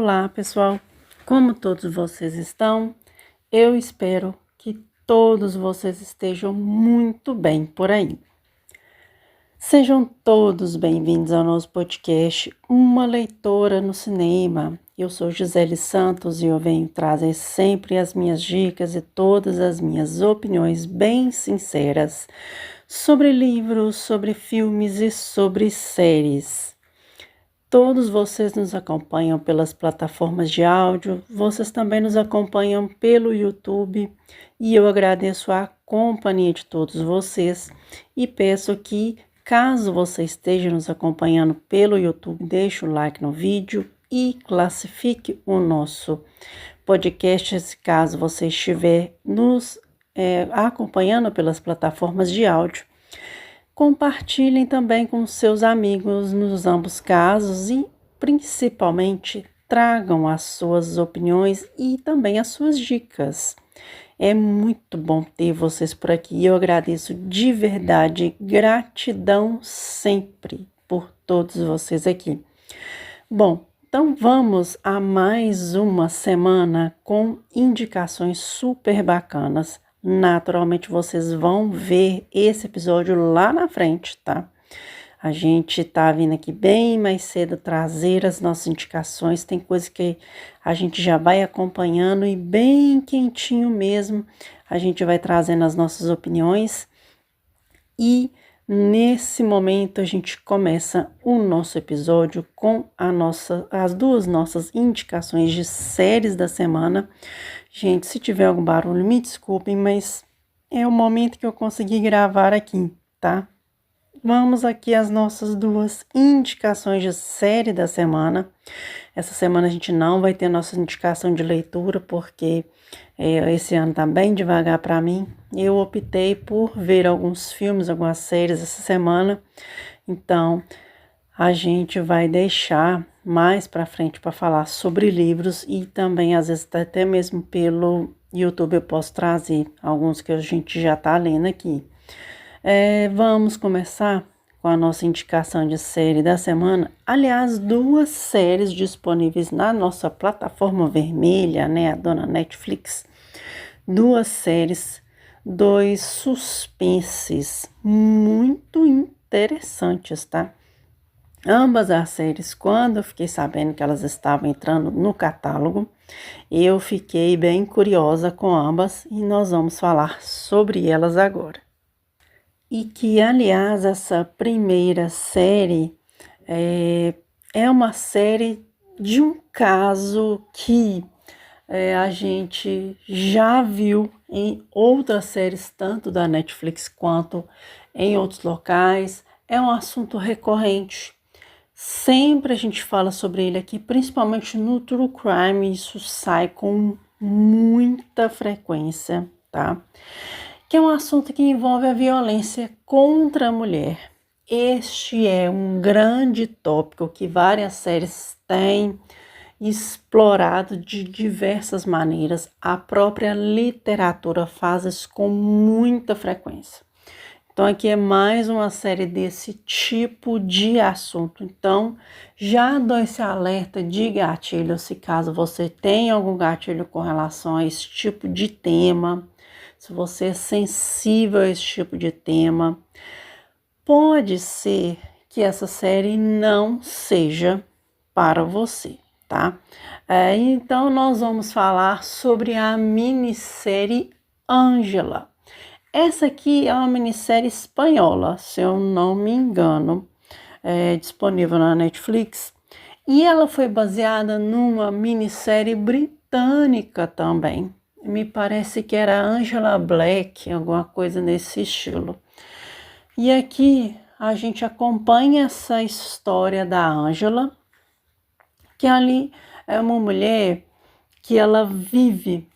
Olá, pessoal! Como todos vocês estão? Eu espero que todos vocês estejam muito bem por aí. Sejam todos bem-vindos ao nosso podcast Uma Leitora no Cinema. Eu sou Gisele Santos e eu venho trazer sempre as minhas dicas e todas as minhas opiniões bem sinceras sobre livros, sobre filmes e sobre séries. Todos vocês nos acompanham pelas plataformas de áudio, vocês também nos acompanham pelo YouTube e eu agradeço a companhia de todos vocês e peço que, caso você esteja nos acompanhando pelo YouTube, deixe o like no vídeo e classifique o nosso podcast, caso você estiver nos acompanhando pelas plataformas de áudio. Compartilhem também com seus amigos nos ambos casos e, principalmente, tragam as suas opiniões e também as suas dicas. É muito bom ter vocês por aqui. Eu agradeço de verdade, gratidão sempre por todos vocês aqui. Bom, então vamos a mais uma semana com indicações super bacanas. Naturalmente, vocês vão ver esse episódio lá na frente, tá? A gente tá vindo aqui bem mais cedo trazer as nossas indicações. Tem coisa que a gente já vai acompanhando e bem quentinho mesmo. A gente vai trazendo as nossas opiniões. E nesse momento a gente começa o nosso episódio com as duas nossas indicações de séries da semana. Gente, se tiver algum barulho, me desculpem, mas é o momento que eu consegui gravar aqui, tá? Vamos aqui às nossas duas indicações de série da semana. Essa semana a gente não vai ter nossa indicação de leitura, porque esse ano tá bem devagar para mim. Eu optei por ver alguns filmes, algumas séries essa semana. Então, a gente vai deixar mais para frente para falar sobre livros e também, às vezes, até mesmo pelo YouTube eu posso trazer alguns que a gente já tá lendo aqui. Vamos começar com a nossa indicação de série da semana. Aliás, duas séries disponíveis na nossa plataforma vermelha, né, a dona Netflix. Duas séries, dois suspenses muito interessantes, tá? Ambas as séries, quando eu fiquei sabendo que elas estavam entrando no catálogo, eu fiquei bem curiosa com ambas e nós vamos falar sobre elas agora. E que, aliás, essa primeira série é uma série de um caso que a gente já viu em outras séries, tanto da Netflix quanto em outros locais. É um assunto recorrente. Sempre a gente fala sobre ele aqui, principalmente no True Crime, isso sai com muita frequência, tá? Que é um assunto que envolve a violência contra a mulher. Este é um grande tópico que várias séries têm explorado de diversas maneiras. A própria literatura faz isso com muita frequência. Então, aqui é mais uma série desse tipo de assunto. Então, já dou esse alerta de gatilho, se caso você tem algum gatilho com relação a esse tipo de tema, se você é sensível a esse tipo de tema, pode ser que essa série não seja para você, tá? Então, nós vamos falar sobre a minissérie Ângela. Essa aqui é uma minissérie espanhola, se eu não me engano, disponível na Netflix. E ela foi baseada numa minissérie britânica também. Me parece que era Angela Black, alguma coisa nesse estilo. E aqui a gente acompanha essa história da Ângela, que ali é uma mulher que ela vive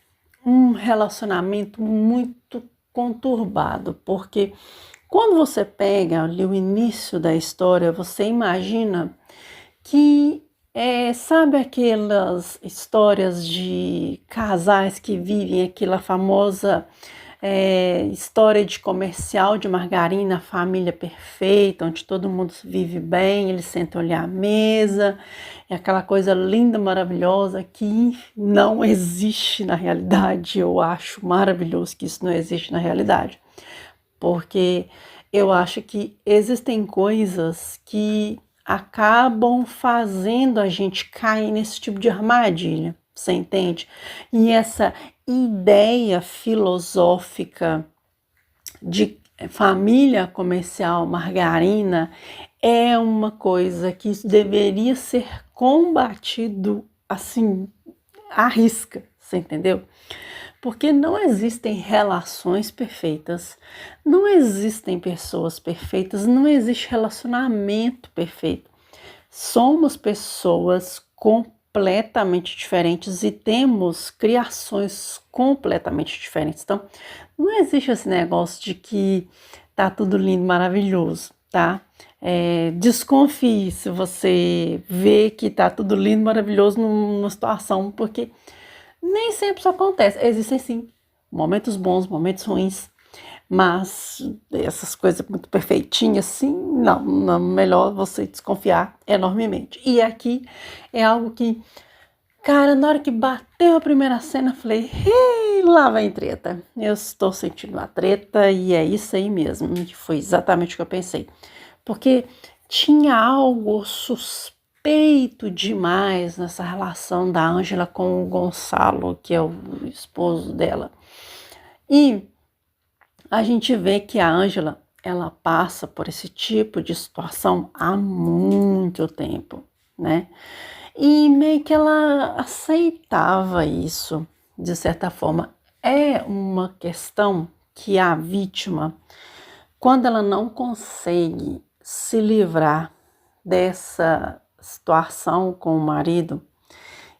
um relacionamento muito conturbado, porque quando você pega ali o início da história, você imagina que sabe aquelas histórias de casais que vivem aquela famosa história de comercial de margarina, família perfeita, onde todo mundo vive bem, eles sentam ali à mesa, é aquela coisa linda, maravilhosa que não existe na realidade. Eu acho maravilhoso que isso não existe na realidade, porque eu acho que existem coisas que acabam fazendo a gente cair nesse tipo de armadilha, você entende? E essa ideia filosófica de família comercial margarina é uma coisa que deveria ser combatido assim à risca, você entendeu? Porque não existem relações perfeitas, não existem pessoas perfeitas, não existe relacionamento perfeito. Somos pessoas completamente diferentes e temos criações completamente diferentes. Então, não existe esse negócio de que tá tudo lindo, maravilhoso, tá? Desconfie se você vê que tá tudo lindo, maravilhoso numa situação, porque nem sempre isso acontece. Existem sim momentos bons, momentos ruins, mas essas coisas muito perfeitinhas assim, não, melhor você desconfiar enormemente. E aqui é algo que, cara, na hora que bateu a primeira cena, eu falei, lá vem treta. Eu estou sentindo a treta e é isso aí mesmo. Foi exatamente o que eu pensei. Porque tinha algo suspeito demais nessa relação da Ângela com o Gonçalo, que é o esposo dela. E a gente vê que a Ângela, ela passa por esse tipo de situação há muito tempo, né? E meio que ela aceitava isso, de certa forma. É uma questão que a vítima, quando ela não consegue se livrar dessa situação com o marido,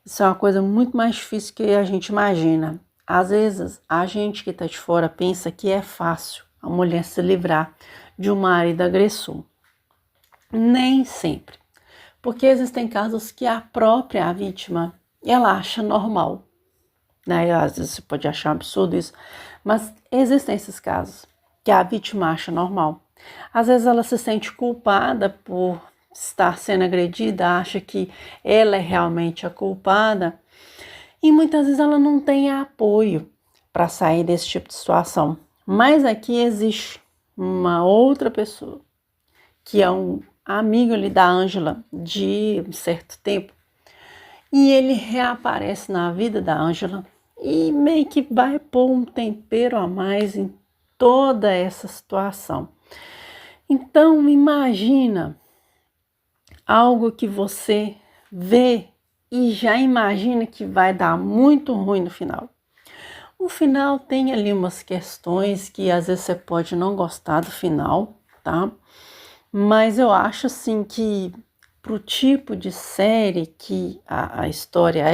isso é uma coisa muito mais difícil que a gente imagina. Às vezes, a gente que está de fora pensa que é fácil a mulher se livrar de um marido agressor. Nem sempre. Porque existem casos que a própria vítima, ela acha normal, né? Às vezes você pode achar um absurdo isso, mas existem esses casos que a vítima acha normal. Às vezes ela se sente culpada por estar sendo agredida, acha que ela é realmente a culpada e muitas vezes ela não tem apoio para sair desse tipo de situação. Mas aqui existe uma outra pessoa que é um amigo ali da Ângela de um certo tempo e ele reaparece na vida da Ângela e meio que vai pôr um tempero a mais em toda essa situação. Então imagina algo que você vê e já imagina que vai dar muito ruim no final. O final tem ali umas questões que às vezes você pode não gostar do final, tá? Mas eu acho assim que pro tipo de série que a história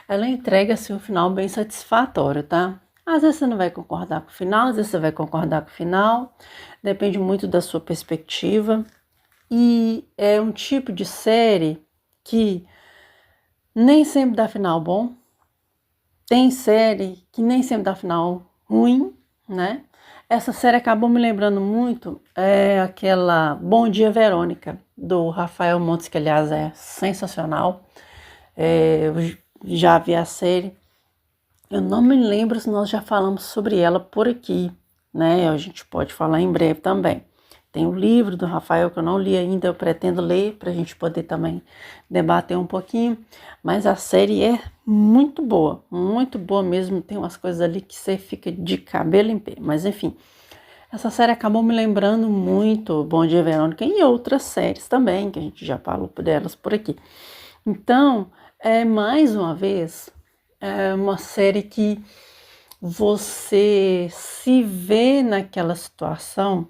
ela entrega assim, um final bem satisfatório, tá? Às vezes você não vai concordar com o final, às vezes você vai concordar com o final, depende muito da sua perspectiva. E é um tipo de série que nem sempre dá final bom, tem série que nem sempre dá final ruim, né? Essa série acabou me lembrando muito aquela Bom Dia Verônica, do Rafael Montes, que aliás é sensacional. Eu já vi a série. Eu não me lembro se nós já falamos sobre ela por aqui, né? A gente pode falar em breve também. Tem o livro do Rafael que eu não li ainda, eu pretendo ler para a gente poder também debater um pouquinho. Mas a série é muito boa mesmo. Tem umas coisas ali que você fica de cabelo em pé. Mas enfim, essa série acabou me lembrando muito Bom Dia Verônica e outras séries também, que a gente já falou delas por aqui. Então, mais uma vez, é uma série que você se vê naquela situação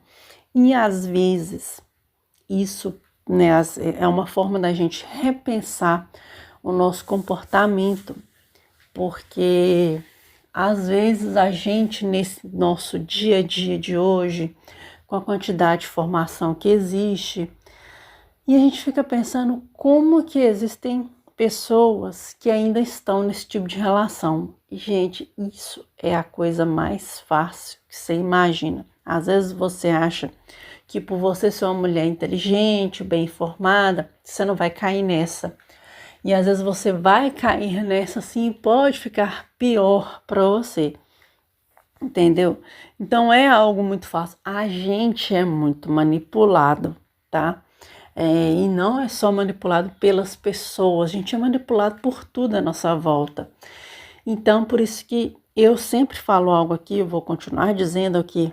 e às vezes isso, né, é uma forma da gente repensar o nosso comportamento, porque às vezes a gente nesse nosso dia a dia de hoje, com a quantidade de informação que existe, e a gente fica pensando como que existem pessoas que ainda estão nesse tipo de relação. gente, isso é a coisa mais fácil que você imagina. Às vezes você acha que por você ser uma mulher inteligente, bem informada, você não vai cair nessa. E às vezes você vai cair nessa assim e pode ficar pior para você. Entendeu? Então é algo muito fácil. A gente é muito manipulado, tá? E não é só manipulado pelas pessoas, a gente é manipulado por tudo à nossa volta. Então, por isso que eu sempre falo algo aqui, eu vou continuar dizendo que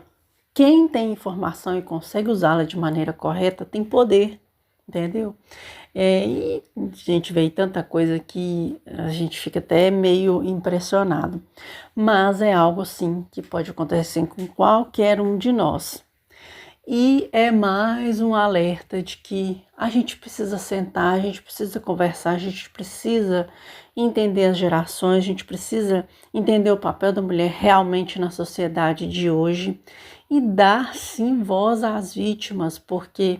quem tem informação e consegue usá-la de maneira correta tem poder, entendeu? E a gente vê tanta coisa que a gente fica até meio impressionado. Mas é algo, sim, que pode acontecer com qualquer um de nós. E é mais um alerta de que a gente precisa sentar, a gente precisa conversar, a gente precisa entender as gerações, a gente precisa entender o papel da mulher realmente na sociedade de hoje e dar, sim, voz às vítimas, porque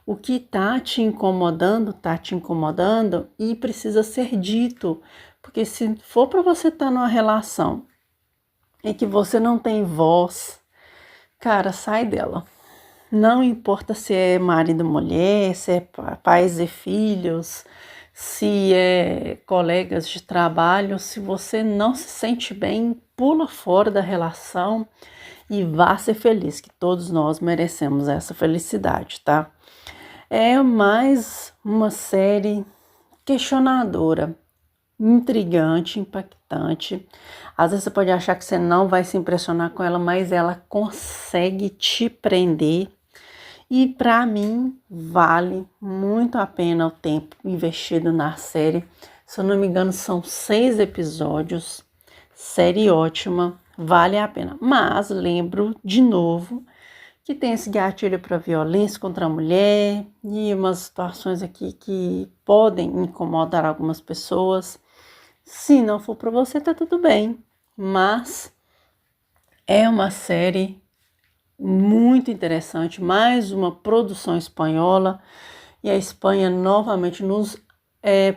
o que está te incomodando e precisa ser dito. Porque se for para você estar numa relação em que você não tem voz, cara, sai dela. Não importa se é marido e mulher, se é pais e filhos, se é colegas de trabalho, se você não se sente bem, pula fora da relação e vá ser feliz, que todos nós merecemos essa felicidade, tá? É mais uma série questionadora, intrigante, impactante. Às vezes você pode achar que você não vai se impressionar com ela, mas ela consegue te prender. E para mim vale muito a pena o tempo investido na série. Se eu não me engano, são 6 episódios. Série ótima, vale a pena. Mas lembro de novo que tem esse gatilho para violência contra a mulher e umas situações aqui que podem incomodar algumas pessoas. Se não for para você, tá tudo bem. Mas é uma série muito interessante, mais uma produção espanhola, e a Espanha novamente nos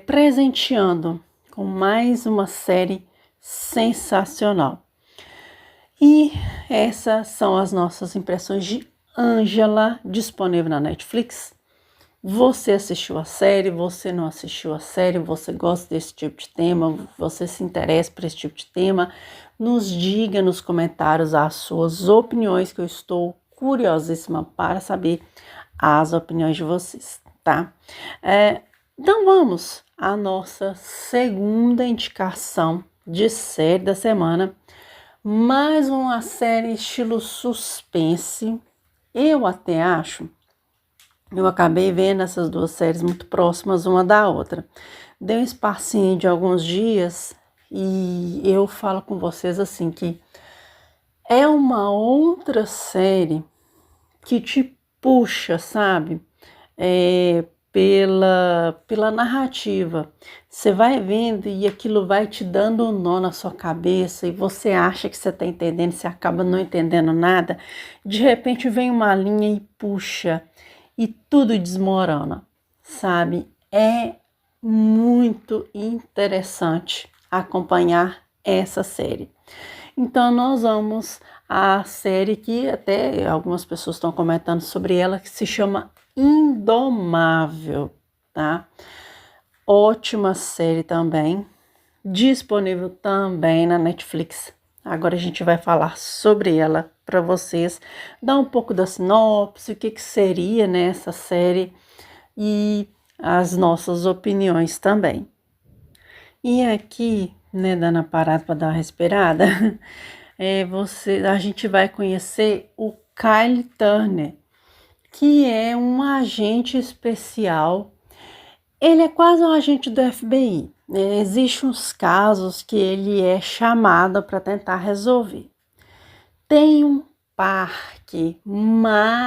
presenteando com mais uma série sensacional. E essas são as nossas impressões de Ângela, disponível na Netflix. Você assistiu a série, você não assistiu a série, você gosta desse tipo de tema, você se interessa por esse tipo de tema, nos diga nos comentários as suas opiniões, que eu estou curiosíssima para saber as opiniões de vocês, tá? Então vamos à nossa segunda indicação de série da semana, mais uma série estilo suspense. Eu até acho... Eu acabei vendo essas duas séries muito próximas uma da outra. Dei um espacinho de alguns dias e eu falo com vocês assim que é uma outra série que te puxa, sabe? Pela narrativa. Você vai vendo e aquilo vai te dando um nó na sua cabeça e você acha que você está entendendo, você acaba não entendendo nada. De repente vem uma linha e puxa. E tudo desmorona, sabe? É muito interessante acompanhar essa série. Então nós vamos à série que até algumas pessoas estão comentando sobre ela, que se chama Indomável, tá? Ótima série também, disponível também na Netflix. Agora a gente vai falar sobre ela para vocês, dar um pouco da sinopse, o que seria nessa série e as nossas opiniões também. E aqui, né, dando a parada para dar uma respirada, a gente vai conhecer o Kyle Turner, que é um agente especial. Ele é quase um agente do FBI. Existem uns casos que ele é chamado para tentar resolver. Tem um parque maravilhoso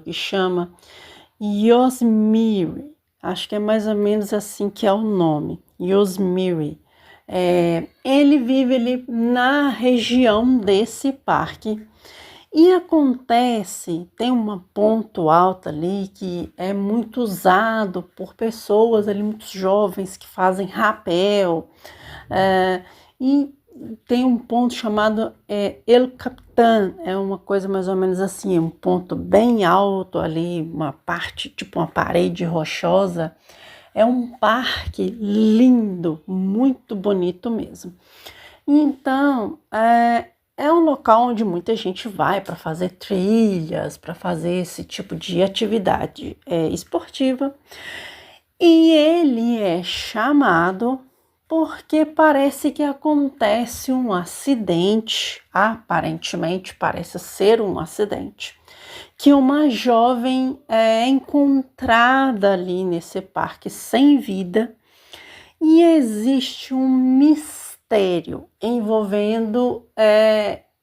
que chama Yosemite. Acho que é mais ou menos assim que é o nome, Yosemite. Ele vive ali na região desse parque E acontece, tem um ponto alto ali que é muito usado por pessoas ali, muito jovens que fazem rapel, e tem um ponto chamado El Capitán, é uma coisa mais ou menos assim, um ponto bem alto ali, uma parte, tipo uma parede rochosa. É um parque lindo, muito bonito mesmo. Então, é um local onde muita gente vai para fazer trilhas, para fazer esse tipo de atividade esportiva. E ele é chamado porque parece que acontece um acidente, aparentemente parece ser um acidente, que uma jovem é encontrada ali nesse parque sem vida e existe um mistério envolvendo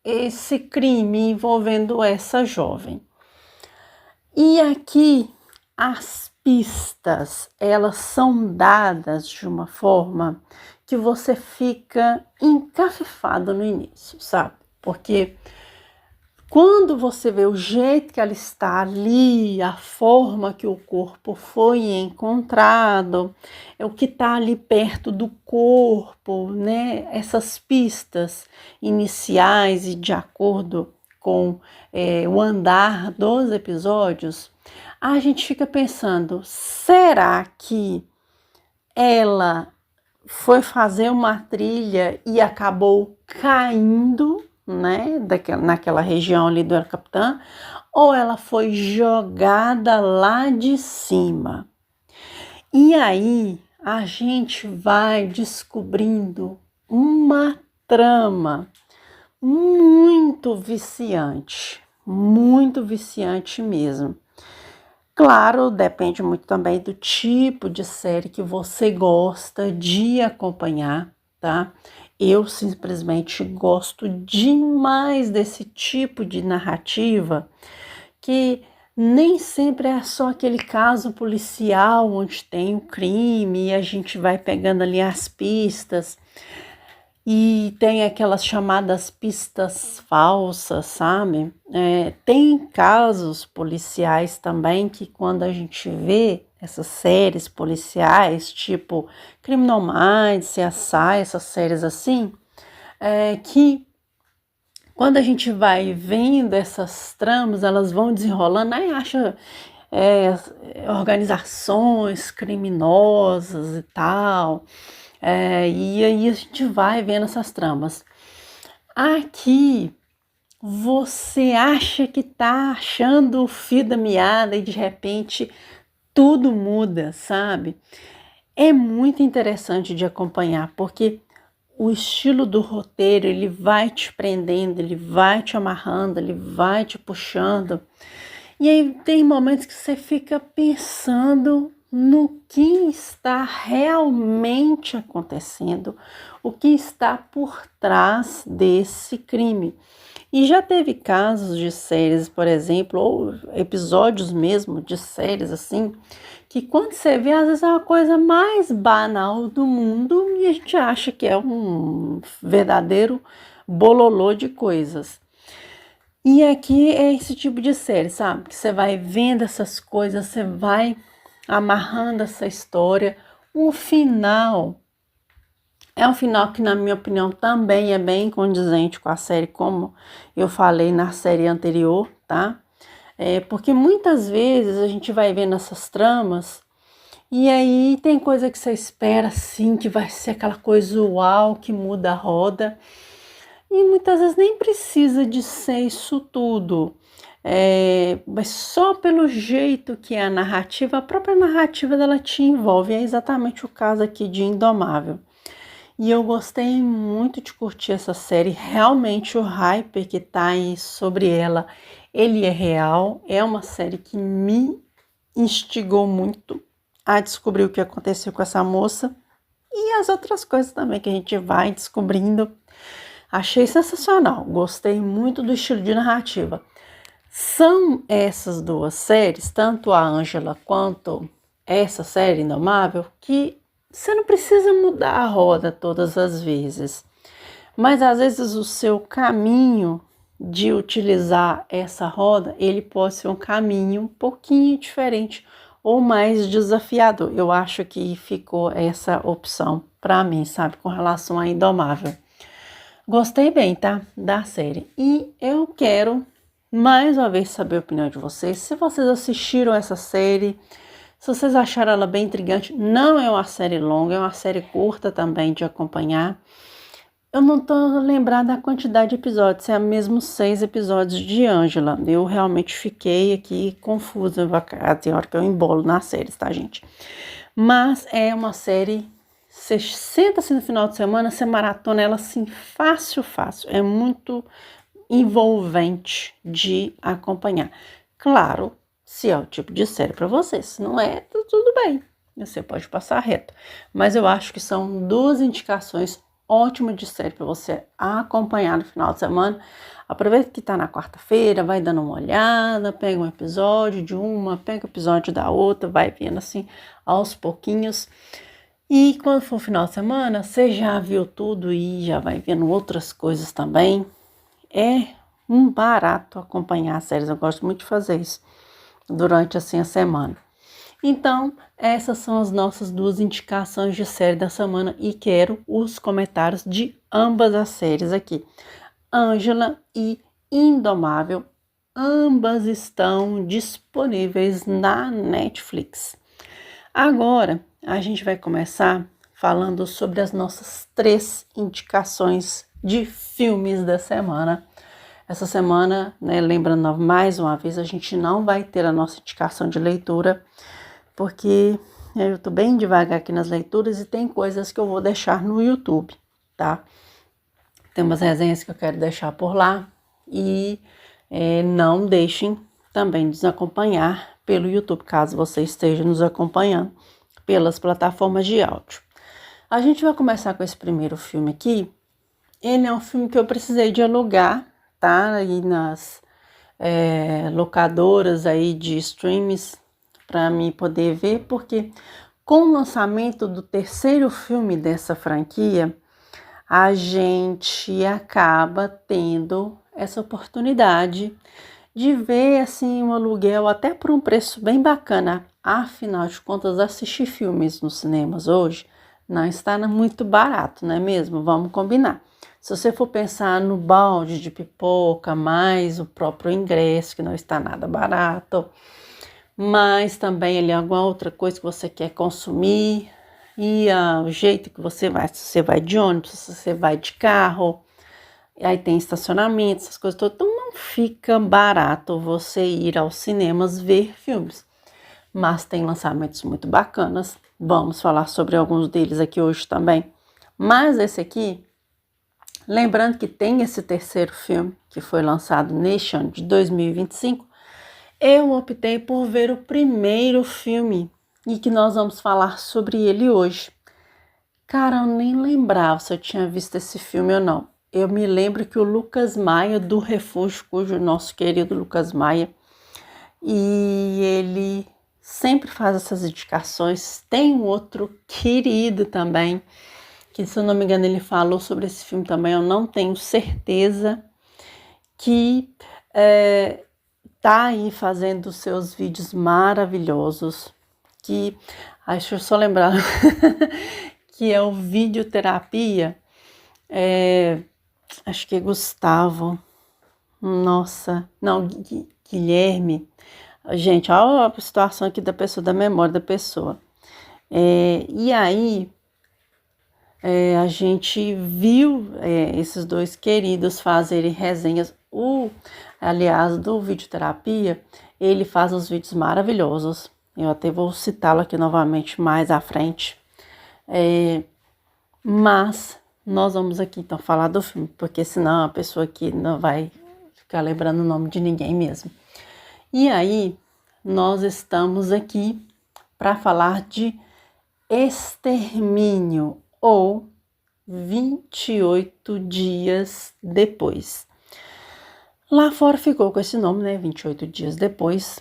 esse crime, envolvendo essa jovem. E aqui as pistas, elas são dadas de uma forma que você fica encafifado no início, sabe? Porque quando você vê o jeito que ela está ali, a forma que o corpo foi encontrado, é o que está ali perto do corpo, né? Essas pistas iniciais e de acordo com o andar dos episódios, a gente fica pensando, será que ela foi fazer uma trilha e acabou caindo, né, naquela região ali do El Capitán, ou ela foi jogada lá de cima? E aí a gente vai descobrindo uma trama muito viciante mesmo. Claro, depende muito também do tipo de série que você gosta de acompanhar, tá? Eu simplesmente gosto demais desse tipo de narrativa que nem sempre é só aquele caso policial onde tem o crime e a gente vai pegando ali as pistas. E tem aquelas chamadas pistas falsas, sabe? Tem casos policiais também que quando a gente vê essas séries policiais, tipo Criminal Minds, CSI, essas séries assim, que quando a gente vai vendo essas tramas, elas vão desenrolando, aí acha organizações criminosas e tal. E aí a gente vai vendo essas tramas. Aqui você acha que tá achando o fio da meada e de repente tudo muda, sabe? É muito interessante de acompanhar, porque o estilo do roteiro, ele vai te prendendo, ele vai te amarrando, ele vai te puxando. E aí tem momentos que você fica pensando no que está realmente acontecendo, o que está por trás desse crime. E já teve casos de séries, por exemplo, ou episódios mesmo de séries assim, que quando você vê, às vezes é uma coisa mais banal do mundo e a gente acha que é um verdadeiro bololô de coisas. E aqui é esse tipo de série, sabe? Que você vai vendo essas coisas, você vai amarrando essa história. O final é um final que, na minha opinião, também é bem condizente com a série, como eu falei na série anterior, tá? Porque muitas vezes a gente vai vendo essas tramas e aí tem coisa que você espera, assim, que vai ser aquela coisa uau, que muda a roda. E muitas vezes nem precisa de ser isso tudo. Mas só pelo jeito que é a narrativa, a própria narrativa dela te envolve. É exatamente o caso aqui de Indomável. E eu gostei muito de curtir essa série. Realmente o hype que tá aí sobre ela, ele é real. É uma série que me instigou muito a descobrir o que aconteceu com essa moça. E as outras coisas também que a gente vai descobrindo. Achei sensacional. Gostei muito do estilo de narrativa. São essas duas séries, tanto a Ângela quanto essa série Indomável, que você não precisa mudar a roda todas as vezes, mas às vezes o seu caminho de utilizar essa roda, ele pode ser um caminho um pouquinho diferente ou mais desafiador. Eu acho que ficou essa opção para mim, sabe, com relação a Indomável. Gostei bem, tá, da série. E eu quero mais uma vez saber a opinião de vocês. Se vocês assistiram essa série, se vocês acharam ela bem intrigante, não é uma série longa, é uma série curta também de acompanhar. Eu não tô lembrada da quantidade de episódios, se é mesmo 6 episódios de Ângela. Eu realmente fiquei aqui confusa, tem hora que eu embolo nas séries, tá, gente? Mas é uma série, você senta assim no final de semana, você maratona ela assim, fácil, fácil. É muito envolvente de acompanhar. Claro, se é o tipo de série para você, se não é, tudo bem, você pode passar reto. Mas eu acho que são 2 indicações ótimas de série para você acompanhar no final de semana. Aproveita que tá na quarta-feira, vai dando uma olhada, pega um episódio de uma, pega o episódio da outra, vai vendo assim aos pouquinhos. E quando for final de semana, você já viu tudo e já vai vendo outras coisas também. É um barato acompanhar as séries, eu gosto muito de fazer isso durante assim a semana. Então, essas são as nossas 2 indicações de série da semana e quero os comentários de ambas as séries aqui. Ângela e Indomável, ambas estão disponíveis na Netflix. Agora, a gente vai começar falando sobre as nossas 3 indicações de filmes da semana. Essa semana, né, lembrando mais uma vez, a gente não vai ter a nossa indicação de leitura, porque eu tô bem devagar aqui nas leituras e tem coisas que eu vou deixar no YouTube, tá? Tem umas resenhas que eu quero deixar por lá e não deixem também de nos acompanhar pelo YouTube, caso você esteja nos acompanhando pelas plataformas de áudio. A gente vai começar com esse primeiro filme aqui. Ele é um filme que eu precisei de alugar, tá? Aí nas locadoras aí de streams para mim poder ver, porque com o lançamento do terceiro filme dessa franquia, a gente acaba tendo essa oportunidade de ver assim um aluguel até por um preço bem bacana. Afinal de contas, assistir filmes nos cinemas hoje não está muito barato, não é mesmo? Vamos combinar. Se você for pensar no balde de pipoca, mais o próprio ingresso, que não está nada barato, mas também ali alguma outra coisa que você quer consumir, e o jeito que você vai, se você vai de ônibus, se você vai de carro, aí tem estacionamento, essas coisas todas, então não fica barato você ir aos cinemas ver filmes, mas tem lançamentos muito bacanas, vamos falar sobre alguns deles aqui hoje também, mas esse aqui, lembrando que tem esse terceiro filme que foi lançado neste ano de 2025, eu optei por ver o primeiro filme e que nós vamos falar sobre ele hoje. Cara, eu nem lembrava se eu tinha visto esse filme ou não. Eu me lembro que o Lucas Maia, do Refúgio, cujo nosso querido Lucas Maia, e ele sempre faz essas indicações. Tem um outro querido também, que se eu não me engano ele falou sobre esse filme também, eu não tenho certeza, que tá aí fazendo seus vídeos maravilhosos, que, deixa eu só lembrar, que é o Videoterapia, acho que é Gustavo, nossa, não, Guilherme, gente, olha a situação aqui da pessoa, da memória da pessoa, e aí, a gente viu esses 2 queridos fazerem resenhas. Aliás, do Videoterapia, ele faz uns vídeos maravilhosos. Eu até vou citá-lo aqui novamente mais à frente. Mas nós vamos aqui então falar do filme, porque senão a pessoa aqui não vai ficar lembrando o nome de ninguém mesmo. E aí, nós estamos aqui para falar de Extermínio, ou 28 dias depois. Lá fora ficou com esse nome, né? 28 dias depois.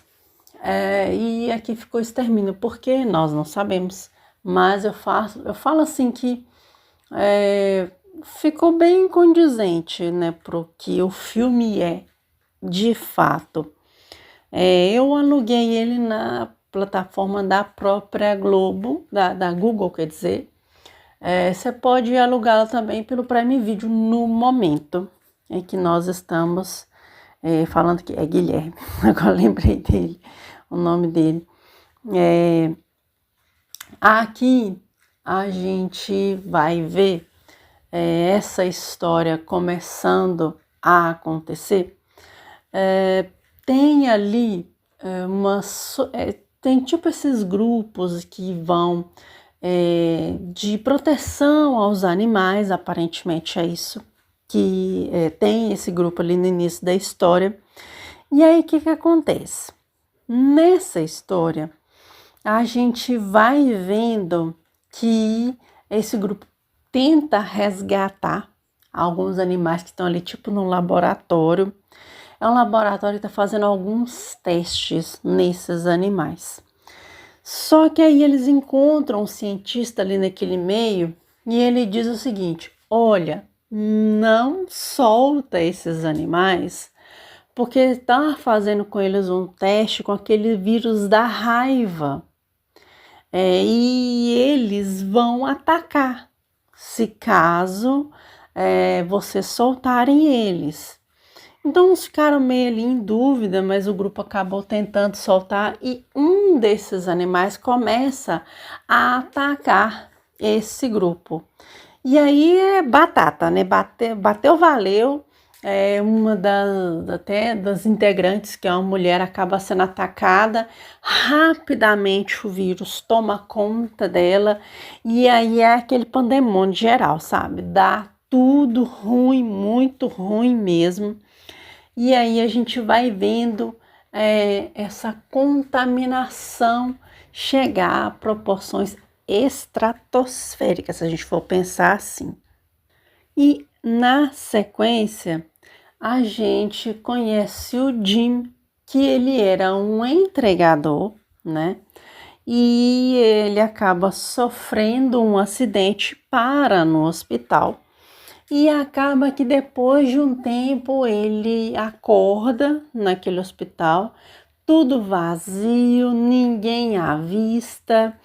E aqui ficou Extermínio, porque nós não sabemos. Mas eu falo assim que ficou bem condizente, né, pro que o filme é, de fato. Eu aluguei ele na plataforma da própria Globo, da Google, quer dizer. Você pode alugá-lo também pelo Prime Video no momento em que nós estamos falando, que é Guilherme, agora lembrei dele, o nome dele. Aqui a gente vai ver essa história começando a acontecer. Tem ali tem tipo esses grupos que vão de proteção aos animais, aparentemente é isso que tem esse grupo ali no início da história. E aí o que acontece? Nessa história a gente vai vendo que esse grupo tenta resgatar alguns animais que estão ali tipo num laboratório. É um laboratório que está fazendo alguns testes nesses animais. Só que aí eles encontram um cientista ali naquele meio e ele diz o seguinte: olha, não solta esses animais, porque está fazendo com eles um teste com aquele vírus da raiva. E eles vão atacar, se caso vocês soltarem eles. Então eles ficaram meio ali em dúvida, mas o grupo acabou tentando soltar e um desses animais começa a atacar esse grupo. E aí é batata, né? Bateu, valeu. Uma das integrantes, que é uma mulher, acaba sendo atacada. Rapidamente o vírus toma conta dela e aí é aquele pandemônio geral, sabe? Dá tudo ruim, muito ruim mesmo. E aí a gente vai vendo essa contaminação chegar a proporções estratosféricas, se a gente for pensar assim. E na sequência, a gente conhece o Jim, que ele era um entregador, né? E ele acaba sofrendo um acidente, para no hospital. E acaba que depois de um tempo ele acorda naquele hospital, tudo vazio, ninguém à vista,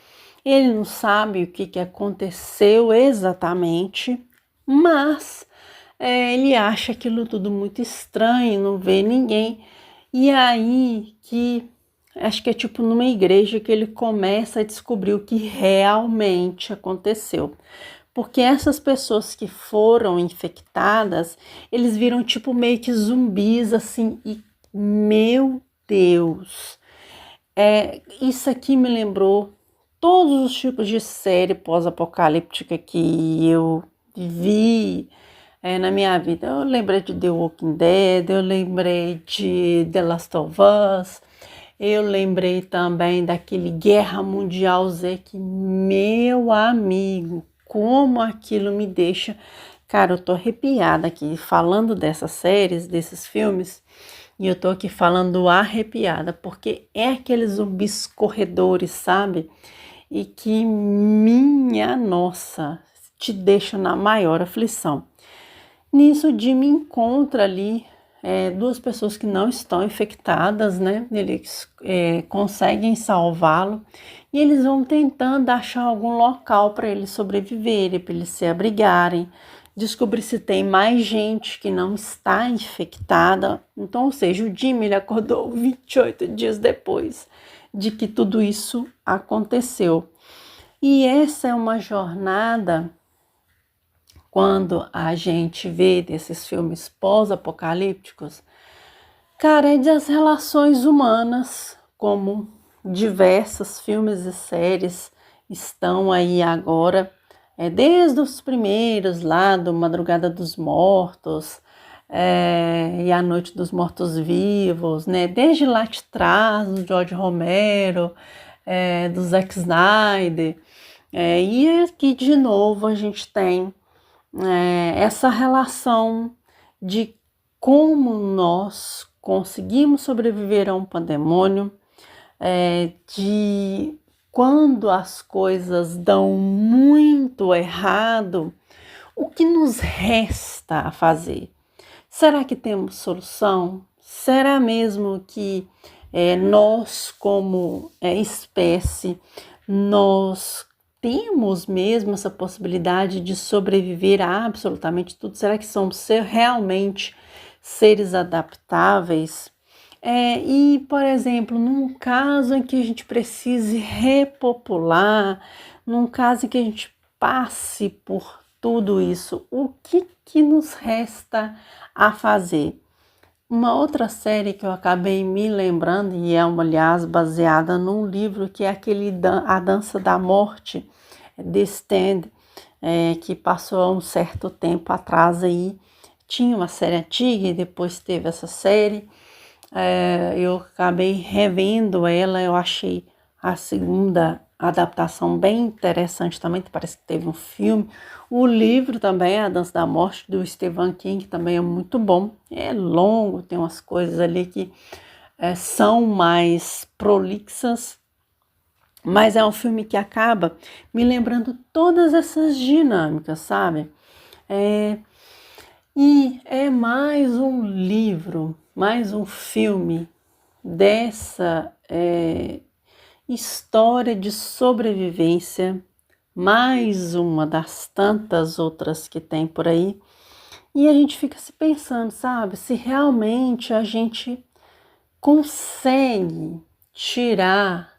ele não sabe o que aconteceu exatamente, mas ele acha aquilo tudo muito estranho, não vê ninguém. E aí que, acho que é tipo numa igreja, que ele começa a descobrir o que realmente aconteceu. Porque essas pessoas que foram infectadas, eles viram tipo meio que zumbis assim, e meu Deus, isso aqui me lembrou todos os tipos de série pós-apocalíptica que eu vi na minha vida. Eu lembrei de The Walking Dead, eu lembrei de The Last of Us, eu lembrei também daquele Guerra Mundial Z, que, meu amigo, como aquilo me deixa... Cara, eu tô arrepiada aqui falando dessas séries, desses filmes, e eu tô aqui falando arrepiada, porque é aqueles zumbis corredores, sabe? E que, minha nossa, te deixa na maior aflição. Nisso, o Jimmy encontra ali duas pessoas que não estão infectadas, né? Eles conseguem salvá-lo e eles vão tentando achar algum local para eles sobreviverem, para eles se abrigarem, descobrir se tem mais gente que não está infectada. Então, ou seja, o Jimmy ele acordou 28 dias depois de que tudo isso aconteceu. E essa é uma jornada, quando a gente vê desses filmes pós-apocalípticos, cara, é das relações humanas, como diversos filmes e séries estão aí agora, desde os primeiros lá do Madrugada dos Mortos e A Noite dos Mortos-Vivos, né? Desde lá de trás, do George Romero, do Zack Snyder, e aqui de novo a gente tem essa relação de como nós conseguimos sobreviver a um pandemônio, de quando as coisas dão muito errado, O que nos resta a fazer? Será que temos solução? Será mesmo que nós, como espécie, nós temos mesmo essa possibilidade de sobreviver a absolutamente tudo? Será que somos realmente seres adaptáveis? E, por exemplo, num caso em que a gente precise repopular, num caso em que a gente passe por tudo isso, o que nos resta a fazer? Uma outra série que eu acabei me lembrando, e é, aliás, baseada num livro que é aquele A Dança da Morte, The Stand, que passou há um certo tempo atrás aí. Tinha uma série antiga e depois teve essa série. Eu acabei revendo ela, eu achei a segunda adaptação bem interessante também, parece que teve um filme. O livro também, A Dança da Morte, do Stephen King, também é muito bom. É longo, tem umas coisas ali que são mais prolixas, mas é um filme que acaba me lembrando todas essas dinâmicas, sabe? E é mais um livro, mais um filme dessa história de sobrevivência, mais uma das tantas outras que tem por aí. E a gente fica se pensando, sabe, se realmente a gente consegue tirar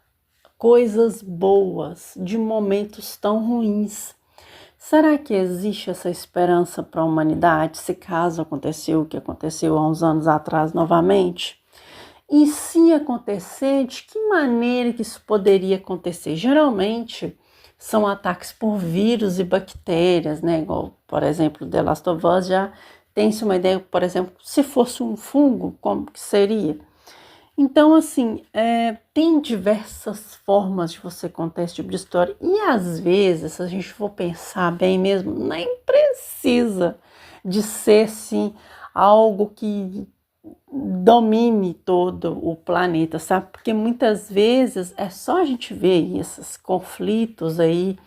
coisas boas de momentos tão ruins. Será que existe essa esperança para a humanidade, se caso aconteceu o que aconteceu há uns anos atrás novamente? E se acontecer, de que maneira que isso poderia acontecer? Geralmente são ataques por vírus e bactérias, né? Igual, por exemplo, The Last of Us já tem-se uma ideia, por exemplo, se fosse um fungo, como que seria? Então, assim, tem diversas formas de você contar esse tipo de história. E às vezes, se a gente for pensar bem mesmo, nem precisa de ser, assim, algo que domine todo o planeta, sabe? Porque muitas vezes é só a gente ver esses conflitos aí,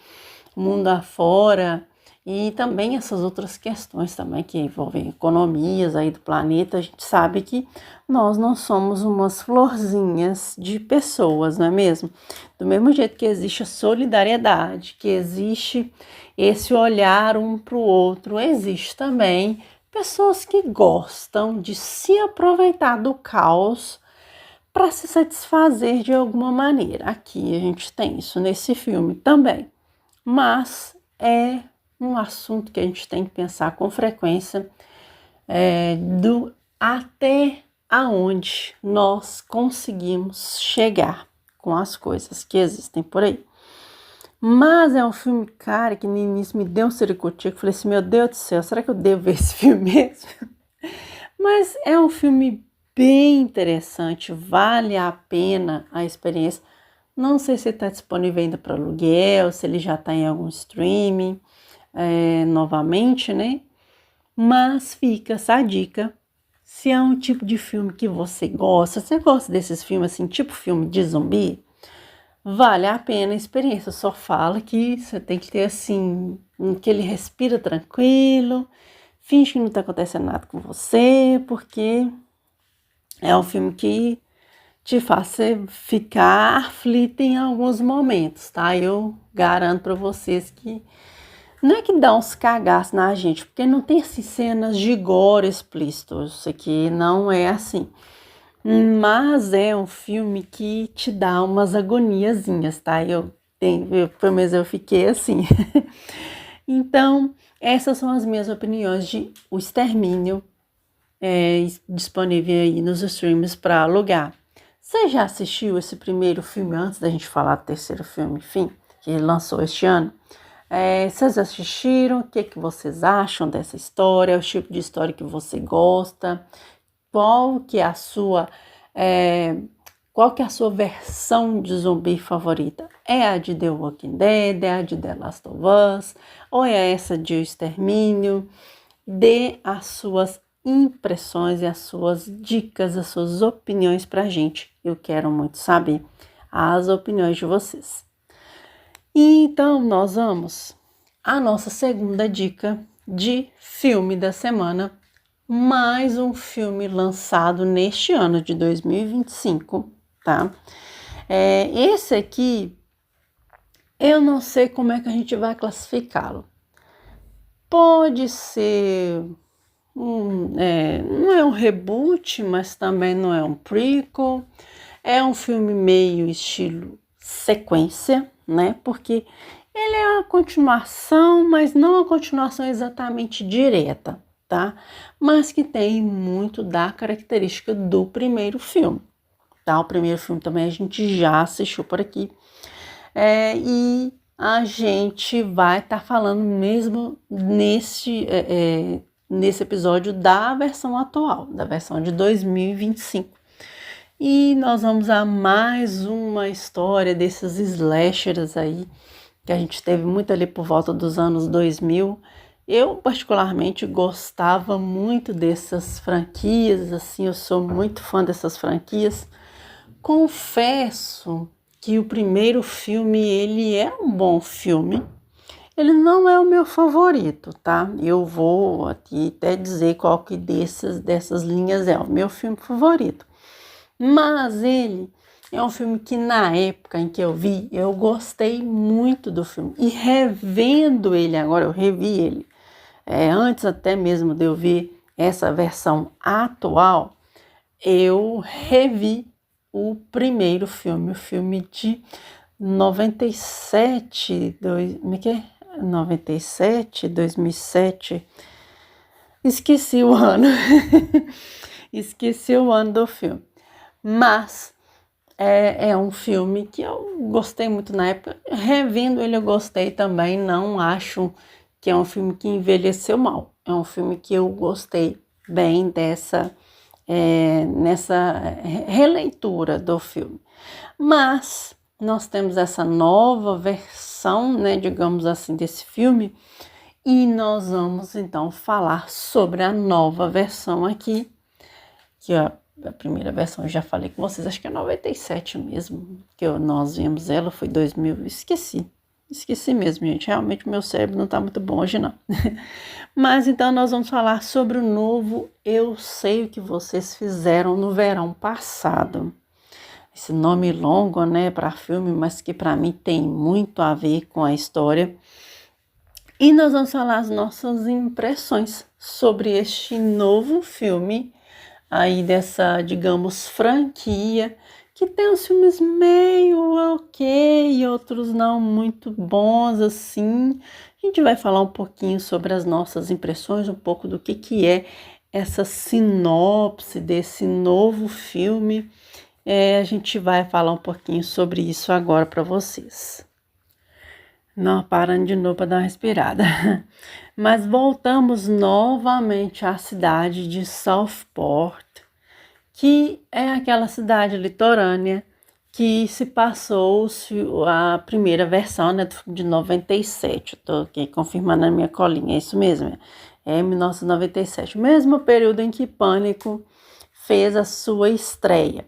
mundo afora, e também essas outras questões também que envolvem economias aí do planeta. A gente sabe que nós não somos umas florzinhas de pessoas, não é mesmo? Do mesmo jeito que existe a solidariedade, que existe esse olhar um para o outro, existe também pessoas que gostam de se aproveitar do caos para se satisfazer de alguma maneira. Aqui a gente tem isso nesse filme também. Mas é um assunto que a gente tem que pensar com frequência, do até aonde nós conseguimos chegar com as coisas que existem por aí. Mas é um filme, cara, que no início me deu um sericotico. Eu falei assim, meu Deus do céu, será que eu devo ver esse filme mesmo? Mas é um filme bem interessante, vale a pena a experiência. Não sei se está disponível ainda para aluguel, se ele já está em algum streaming, novamente, né? Mas fica essa dica. Se é um tipo de filme que você gosta desses filmes assim, tipo filme de zumbi, vale a pena a experiência. Só fala que você tem que ter assim, que ele respira tranquilo, finge que não está acontecendo nada com você, porque é um filme que te faz ficar aflita em alguns momentos, tá? Eu garanto para vocês que não é que dá uns cagaços na gente, porque não tem assim, cenas de gore explícito, isso aqui não é assim. Mas é um filme que te dá umas agoniazinhas, tá? Pelo menos eu fiquei assim. Então, essas são as minhas opiniões de O Extermínio, disponível aí nos streams para alugar. Você já assistiu esse primeiro filme antes da gente falar do terceiro filme, enfim, que lançou este ano? Vocês assistiram? O que vocês acham dessa história? O tipo de história que você gosta? Qual que é a sua versão de zumbi favorita? É a de The Walking Dead? É a de The Last of Us? Ou é essa de O Extermínio? Dê as suas impressões e as suas dicas, as suas opiniões pra gente. Eu quero muito saber as opiniões de vocês. E então nós vamos à nossa segunda dica de filme da semana, mais um filme lançado neste ano de 2025, tá? Esse aqui, eu não sei como é que a gente vai classificá-lo. Pode ser, não é um reboot, mas também não é um prequel. É um filme meio estilo sequência, né? Porque ele é uma continuação, mas não uma continuação exatamente direta, tá? Mas que tem muito da característica do primeiro filme, tá? O primeiro filme também a gente já assistiu por aqui. E a gente vai estar falando mesmo nesse episódio da versão atual, da versão de 2025. E nós vamos a mais uma história desses slashers aí, que a gente teve muito ali por volta dos anos 2000. Eu, particularmente, gostava muito dessas franquias, assim, eu sou muito fã dessas franquias. Confesso que o primeiro filme, ele é um bom filme. Ele não é o meu favorito, tá? Eu vou aqui até dizer qual que dessas linhas é o meu filme favorito. Mas ele é um filme que na época em que eu vi, eu gostei muito do filme. E revendo ele agora, eu revi ele, antes até mesmo de eu ver essa versão atual, eu revi o primeiro filme, o filme de 97, 97, 2007, esqueci o ano, esqueci o ano do filme. Mas é um filme que eu gostei muito na época. Revendo ele eu gostei também. Não acho que é um filme que envelheceu mal. É um filme que eu gostei bem nessa releitura do filme. Mas nós temos essa nova versão, né, digamos assim, desse filme. E nós vamos então falar sobre a nova versão aqui, que a primeira versão eu já falei com vocês, acho que é 97 mesmo, que nós vimos ela, foi 2000, esqueci mesmo, gente, realmente o meu cérebro não tá muito bom hoje não. Mas então nós vamos falar sobre o novo Eu Sei O Que Vocês Fizeram no Verão Passado. Esse nome longo, né, para filme, mas que para mim tem muito a ver com a história. E nós vamos falar as nossas impressões sobre este novo filme, aí dessa, digamos, franquia, que tem uns filmes meio ok, outros não muito bons, assim. A gente vai falar um pouquinho sobre as nossas impressões, um pouco do que é essa sinopse desse novo filme. A gente vai falar um pouquinho sobre isso agora para vocês. Não, parando de novo para dar uma respirada. Mas voltamos novamente à cidade de Southport, que é aquela cidade litorânea que se passou a primeira versão, né, de 97. Estou aqui confirmando na minha colinha, é isso mesmo, é 1997, o mesmo período em que Pânico fez a sua estreia.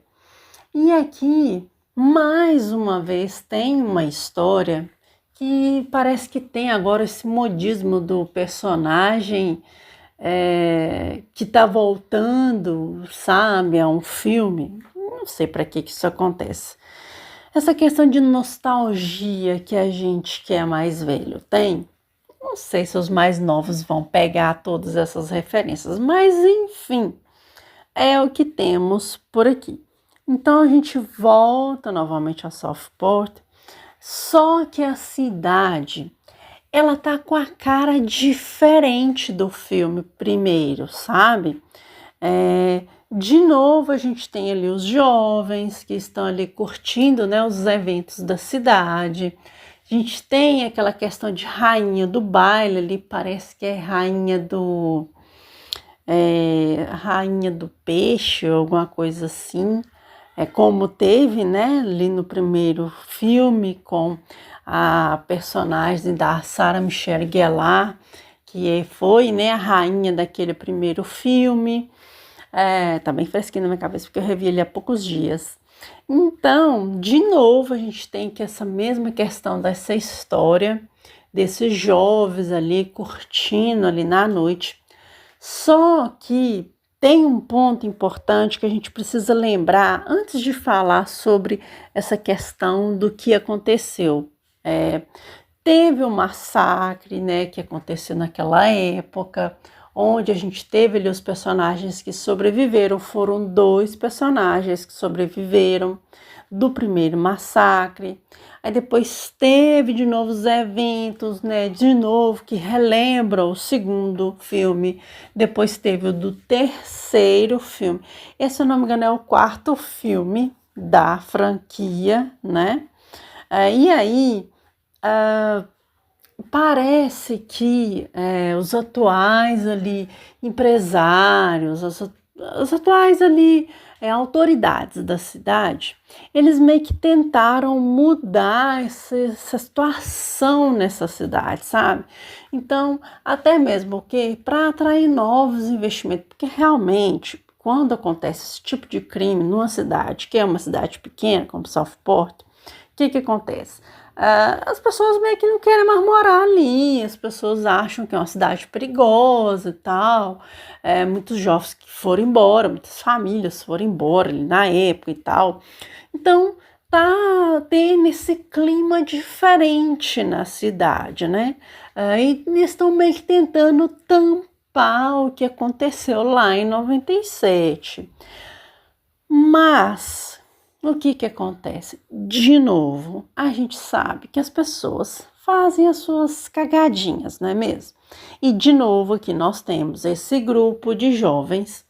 E aqui, mais uma vez, tem uma história que parece que tem agora esse modismo do personagem que tá voltando, sabe, a um filme. Não sei para que isso acontece. Essa questão de nostalgia que a gente que é mais velho tem, não sei se os mais novos vão pegar todas essas referências, mas enfim, é o que temos por aqui. Então a gente volta novamente a Southport, só que a cidade, ela tá com a cara diferente do filme primeiro, sabe? De novo a gente tem ali os jovens que estão ali curtindo, né, os eventos da cidade. A gente tem aquela questão de rainha do baile ali, parece que é rainha do peixe, alguma coisa assim. Como teve, né, ali no primeiro filme com a personagem da Sarah Michelle Gellar, que foi, né, a rainha daquele primeiro filme. Tá bem fresquinho na minha cabeça porque eu revi ele há poucos dias. Então, de novo, a gente tem que essa mesma questão dessa história desses jovens ali curtindo ali na noite. Só que tem um ponto importante que a gente precisa lembrar antes de falar sobre essa questão do que aconteceu. Teve um massacre, né, que aconteceu naquela época, onde a gente teve ali os personagens que sobreviveram. Foram 2 personagens que sobreviveram do primeiro massacre. Aí depois teve de novo os eventos, né, de novo que relembram o segundo filme. Depois teve o do terceiro filme. Esse, se eu não me engano, é o 4º filme da franquia, né? E aí parece que os atuais ali empresários, os atuais ali autoridades da cidade, eles meio que tentaram mudar essa situação nessa cidade, sabe? Então, até mesmo que para atrair novos investimentos, porque realmente quando acontece esse tipo de crime numa cidade, que é uma cidade pequena, como Southport, o que acontece? As pessoas meio que não querem mais morar ali, as pessoas acham que é uma cidade perigosa e tal. Muitos jovens que foram embora, muitas famílias foram embora ali na época e tal. Então, tá tendo esse clima diferente na cidade, né? E eles estão meio que tentando tampar o que aconteceu lá em 97. Mas o que acontece? De novo, a gente sabe que as pessoas fazem as suas cagadinhas, não é mesmo? E de novo aqui nós temos esse grupo de jovens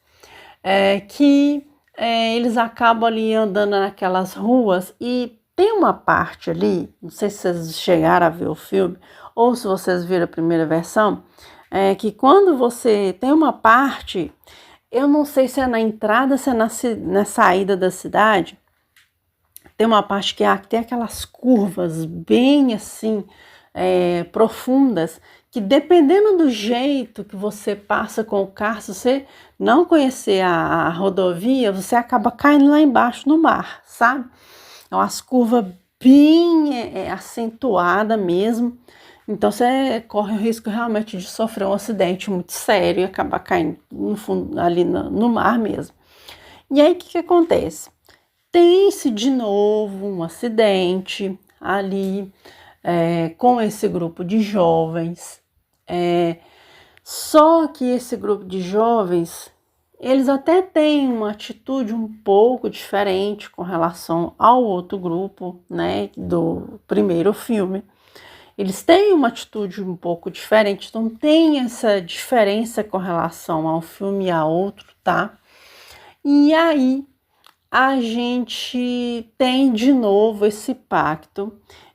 que eles acabam ali andando naquelas ruas e tem uma parte ali, não sei se vocês chegaram a ver o filme ou se vocês viram a primeira versão, que quando você tem uma parte, eu não sei se é na entrada, se é na saída da cidade, tem uma parte que tem aquelas curvas bem assim, profundas, que dependendo do jeito que você passa com o carro, se você não conhecer a rodovia, você acaba caindo lá embaixo no mar, sabe? É umas curvas bem acentuada mesmo. Então você corre o risco realmente de sofrer um acidente muito sério e acabar caindo no fundo, ali no mar mesmo. E aí o que acontece? Tem-se de novo um acidente ali com esse grupo de jovens. Só que esse grupo de jovens, eles até têm uma atitude um pouco diferente com relação ao outro grupo, né, do primeiro filme. Eles têm uma atitude um pouco diferente, então tem essa diferença com relação ao filme e a outro, tá? E aí a gente tem de novo esse pacto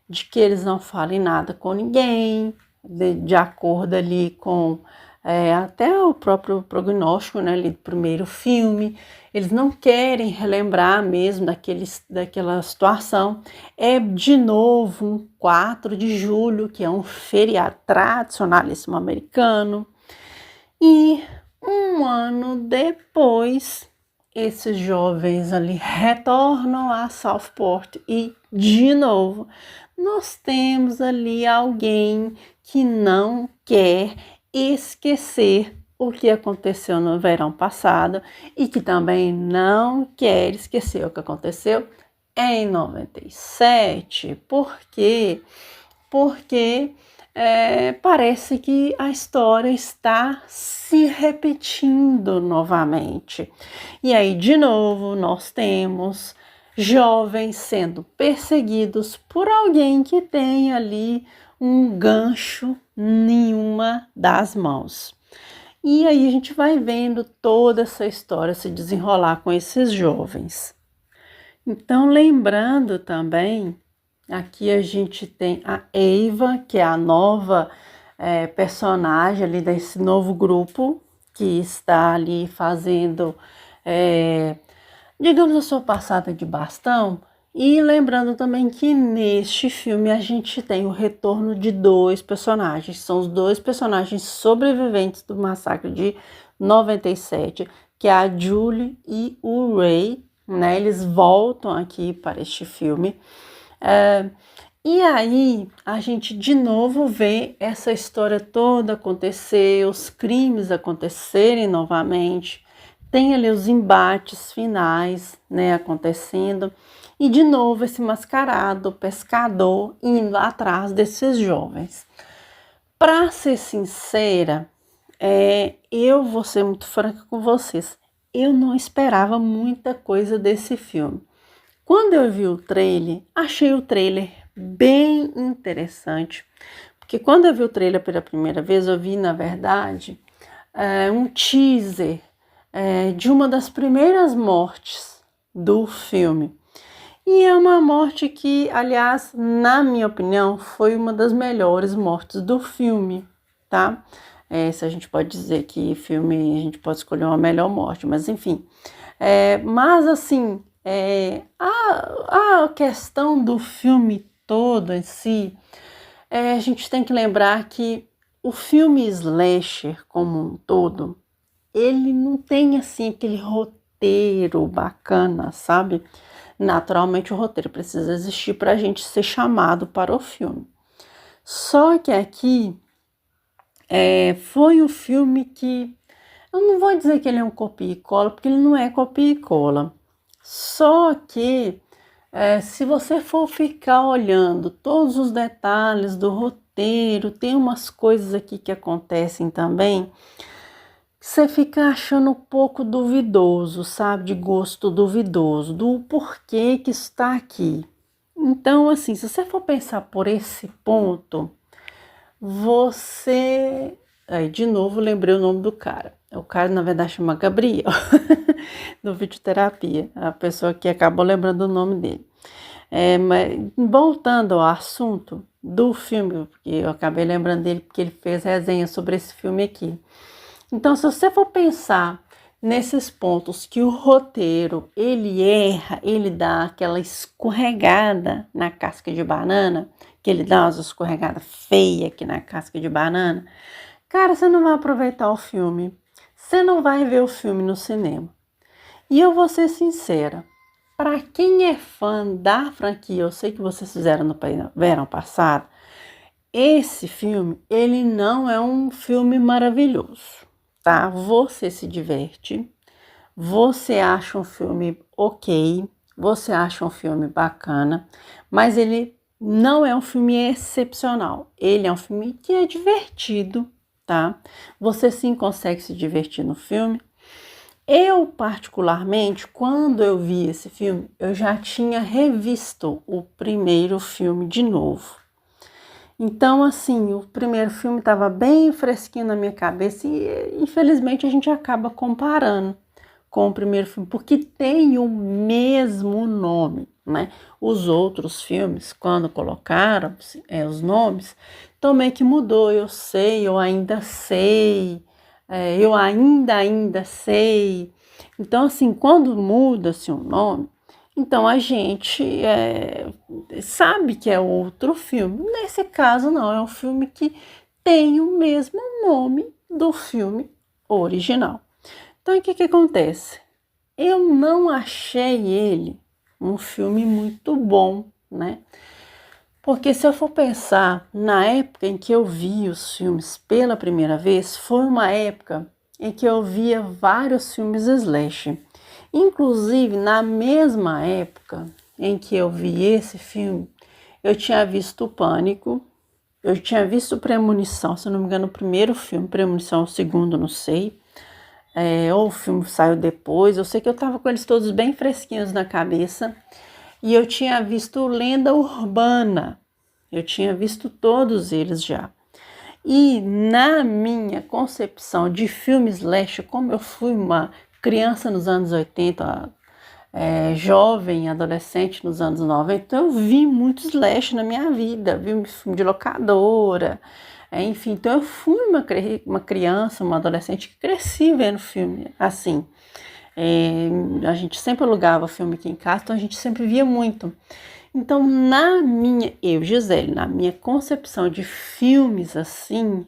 de que eles não falem nada com ninguém, de acordo ali com até o próprio prognóstico, né, ali do primeiro filme. Eles não querem relembrar mesmo daquela situação. É de novo um 4 de julho, que é um feriado tradicionalíssimo americano. E um ano depois, esses jovens ali retornam a Southport e, de novo, nós temos ali alguém que não quer esquecer o que aconteceu no verão passado e que também não quer esquecer o que aconteceu em 97. Por quê? Porque parece que a história está se repetindo novamente. E aí, de novo, nós temos jovens sendo perseguidos por alguém que tem ali um gancho em uma das mãos. E aí a gente vai vendo toda essa história se desenrolar com esses jovens. Então, lembrando também, aqui a gente tem a Ava, que é a nova personagem ali desse novo grupo, que está ali fazendo, digamos, a sua passada de bastão. E lembrando também que neste filme a gente tem o retorno de 2 personagens, são os 2 personagens sobreviventes do massacre de 97, que é a Julie e o Ray, né? Eles voltam aqui para este filme. E aí a gente de novo vê essa história toda acontecer, os crimes acontecerem novamente, tem ali os embates finais, né, acontecendo, e de novo esse mascarado, pescador, indo atrás desses jovens. Para ser sincera, eu vou ser muito franca com vocês, eu não esperava muita coisa desse filme. Quando eu vi o trailer, achei o trailer bem interessante, porque quando eu vi o trailer pela primeira vez, eu vi, na verdade, um teaser de uma das primeiras mortes do filme. E é uma morte que, aliás, na minha opinião, foi uma das melhores mortes do filme, tá? Se a gente pode dizer que filme, a gente pode escolher uma melhor morte, mas enfim. Mas assim, a questão do filme todo em si, a gente tem que lembrar que o filme slasher como um todo, ele não tem assim aquele roteiro bacana, sabe? Naturalmente o roteiro precisa existir para a gente ser chamado para o filme. Só que aqui foi um filme que, eu não vou dizer que ele é um copia e cola, porque ele não é copia e cola. Só que se você for ficar olhando todos os detalhes do roteiro, tem umas coisas aqui que acontecem também, você fica achando um pouco duvidoso, sabe? De gosto duvidoso, do porquê que está aqui. Então, assim, se você for pensar por esse ponto, você... Aí, de novo, lembrei o nome do cara. O cara, na verdade, chama Gabriel, do Videoterapia, a pessoa que acabou lembrando o nome dele. Mas, voltando ao assunto do filme, porque eu acabei lembrando dele porque ele fez resenha sobre esse filme aqui. Então, se você for pensar nesses pontos que o roteiro, ele erra, ele dá aquela escorregada na casca de banana, que ele dá umas escorregadas feias aqui na casca de banana, cara, você não vai aproveitar o filme. Você não vai ver o filme no cinema. E eu vou ser sincera, para quem é fã da franquia, eu sei que vocês fizeram no verão passado, esse filme, ele não é um filme maravilhoso, tá? Você se diverte, você acha um filme ok, você acha um filme bacana, mas ele não é um filme excepcional. Ele é um filme que é divertido, tá? Você sim consegue se divertir no filme. Eu, particularmente, quando eu vi esse filme, eu já tinha revisto o primeiro filme de novo. Então, assim, o primeiro filme estava bem fresquinho na minha cabeça e, infelizmente, a gente acaba comparando com o primeiro filme, porque tem o mesmo nome, né? Os outros filmes, quando colocaram os nomes, então meio que mudou. Eu sei, eu ainda sei, eu ainda sei. Então, assim, quando muda-se um nome, então a gente sabe que é outro filme. Nesse caso, não, é um filme que tem o mesmo nome do filme original. Então, o que acontece? Eu não achei ele um filme muito bom, né? Porque se eu for pensar na época em que eu vi os filmes pela primeira vez, foi uma época em que eu via vários filmes slash. Inclusive, na mesma época em que eu vi esse filme, eu tinha visto o Pânico, eu tinha visto Premonição, se não me engano, o primeiro filme, Premonição, o segundo, não sei. Ou o filme saiu depois, eu sei que eu tava com eles todos bem fresquinhos na cabeça. E eu tinha visto Lenda Urbana, eu tinha visto todos eles já. E na minha concepção de filme slash, como eu fui uma criança nos anos 80, jovem, adolescente nos anos 90, então eu vi muito slash na minha vida, vi filme de locadora, enfim, então eu fui uma criança, uma adolescente que cresci vendo filme assim. A gente sempre alugava filme aqui em casa, então a gente sempre via muito. Então, Gisele, na minha concepção de filmes assim,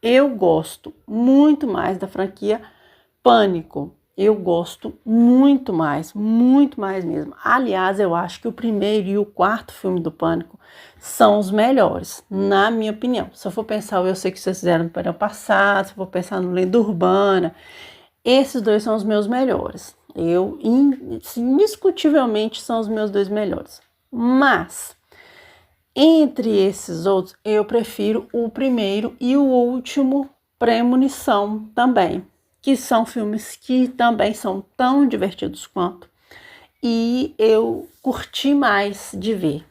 eu gosto muito mais da franquia Pânico. eu gosto muito mais mesmo. Aliás, eu acho que o primeiro e o quarto filme do Pânico são os melhores, na minha opinião. Se eu for pensar, eu sei que vocês fizeram no ano passado, se eu for pensar no Lenda Urbana, esses dois são os meus melhores. Indiscutivelmente, são os meus dois melhores. Mas, entre esses outros, eu prefiro o primeiro e o último, Premonição também, que são filmes que também são tão divertidos quanto, e eu curti mais de ver.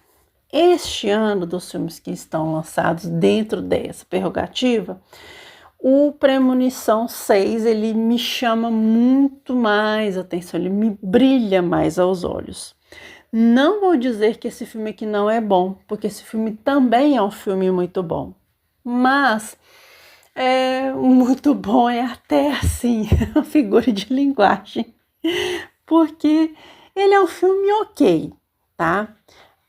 Este ano, dos filmes que estão lançados dentro dessa prerrogativa, o Premonição 6, ele me chama muito mais atenção, ele me brilha mais aos olhos. Não vou dizer que esse filme aqui não é bom, porque esse filme também é um filme muito bom, mas muito bom é até assim, uma figura de linguagem, porque ele é um filme ok, tá?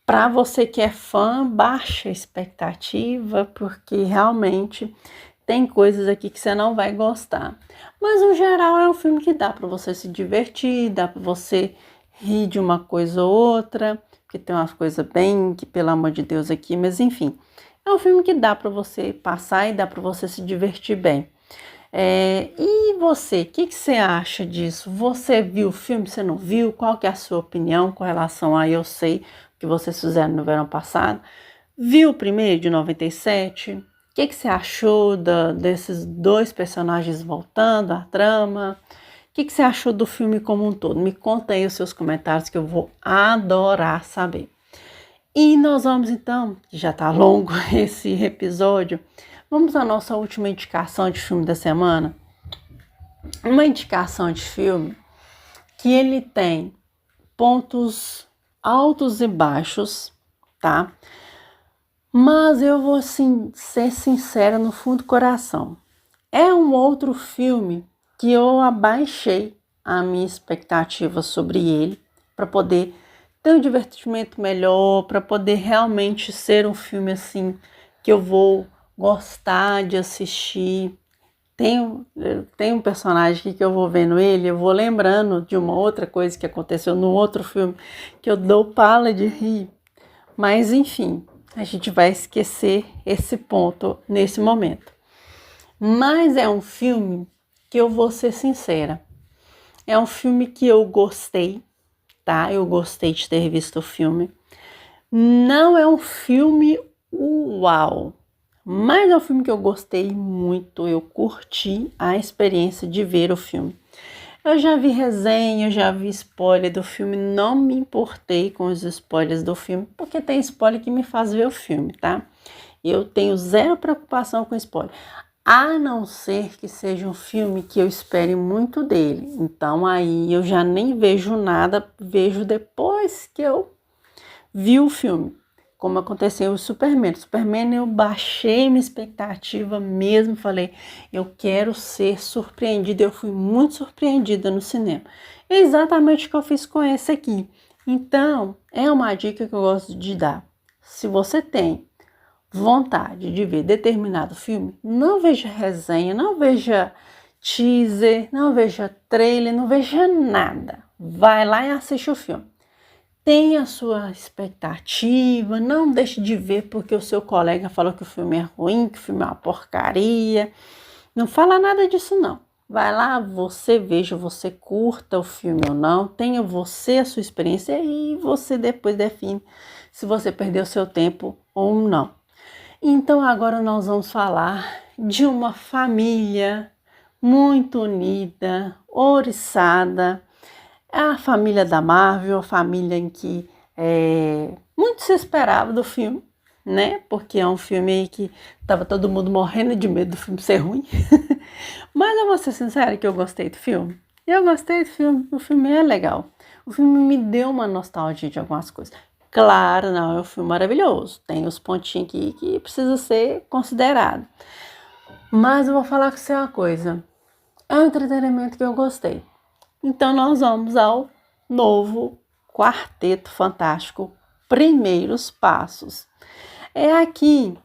Para você que é fã, baixa a expectativa, porque realmente tem coisas aqui que você não vai gostar. Mas no geral é um filme que dá para você se divertir, dá para você rir de uma coisa ou outra, porque tem umas coisas bem que, pelo amor de Deus, aqui, mas enfim. É um filme que dá para você passar e dá para você se divertir bem. E você, o que você acha disso? Você viu o filme? Você não viu? Qual que é a sua opinião com relação a Eu Sei, que vocês fizeram no verão passado? Viu o primeiro, de 97? O que você achou desses dois personagens voltando à trama? O que você achou do filme como um todo? Me conta aí os seus comentários que eu vou adorar saber. E nós vamos então, que já tá longo esse episódio, vamos à nossa última indicação de filme da semana. Uma indicação de filme que ele tem pontos altos e baixos, tá? Mas eu vou assim ser sincera no fundo do coração. É um outro filme que eu abaixei a minha expectativa sobre ele para poder ter um divertimento melhor, para poder realmente ser um filme assim que eu vou gostar de assistir. Tem um personagem aqui que eu vou vendo ele, eu vou lembrando de uma outra coisa que aconteceu no outro filme que eu dou pala de rir. Mas enfim, a gente vai esquecer esse ponto nesse momento. Mas é um filme que eu vou ser sincera. É um filme que eu gostei, tá? Eu gostei de ter visto o filme. Não é um filme uau, mas é um filme que eu gostei muito. Eu curti a experiência de ver o filme. Eu já vi resenha, já vi spoiler do filme, não me importei com os spoilers do filme, porque tem spoiler que me faz ver o filme, tá? Eu tenho zero preocupação com spoiler, a não ser que seja um filme que eu espere muito dele. Então aí eu já nem vejo nada, vejo depois que eu vi o filme, como aconteceu o Superman. Superman eu baixei minha expectativa mesmo, falei, eu quero ser surpreendida. Eu fui muito surpreendida no cinema. É exatamente o que eu fiz com esse aqui. Então, é uma dica que eu gosto de dar. Se você tem vontade de ver determinado filme, não veja resenha, não veja teaser, não veja trailer, não veja nada. Vai lá e assiste o filme. Tenha a sua expectativa, não deixe de ver porque o seu colega falou que o filme é ruim, que o filme é uma porcaria. Não fala nada disso não. Vai lá, você veja, você curta o filme ou não, tenha você a sua experiência e você depois define se você perdeu seu tempo ou não. Então agora nós vamos falar de uma família muito unida, oriçada. É a família da Marvel, a família em que muito se esperava do filme, né? Porque é um filme aí que tava todo mundo morrendo de medo do filme ser ruim. Mas eu vou ser sincera que eu gostei do filme. Eu gostei do filme, o filme é legal. O filme me deu uma nostalgia de algumas coisas. Claro, não é um filme maravilhoso, tem os pontinhos aqui que precisa ser considerado. Mas eu vou falar com você uma coisa, é um entretenimento que eu gostei. Então nós vamos ao novo Quarteto Fantástico, Primeiros Passos. Aqui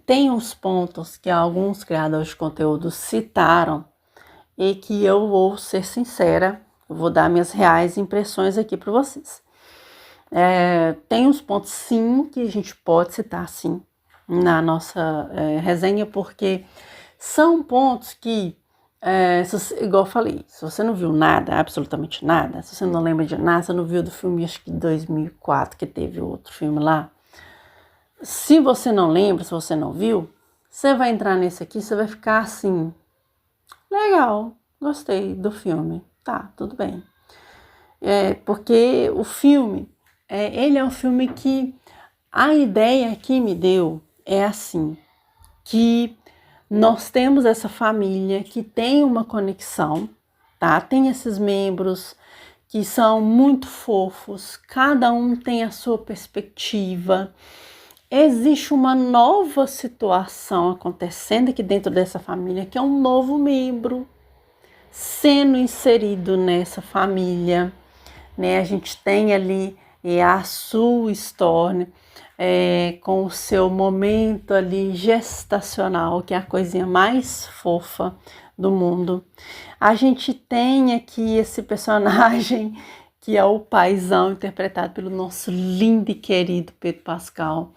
tem uns pontos que alguns criadores de conteúdo citaram e que eu vou ser sincera, eu vou dar minhas reais impressões aqui para vocês. Tem uns pontos sim que a gente pode citar sim na nossa resenha, porque são pontos que, igual eu falei, se você não viu nada, absolutamente nada, se você não lembra de nada, você não viu do filme, acho que 2004, que teve outro filme lá, se você não lembra, se você não viu, você vai entrar nesse aqui, você vai ficar assim, legal, gostei do filme, tá, tudo bem. Porque o filme, ele é um filme que a ideia que me deu é assim, que nós temos essa família que tem uma conexão, tá? Tem esses membros que são muito fofos, cada um tem a sua perspectiva. Existe uma nova situação acontecendo aqui dentro dessa família, que é um novo membro sendo inserido nessa família, né? A gente tem ali a sua história, com o seu momento ali gestacional, que é a coisinha mais fofa do mundo. A gente tem aqui esse personagem que é o paizão, interpretado pelo nosso lindo e querido Pedro Pascal.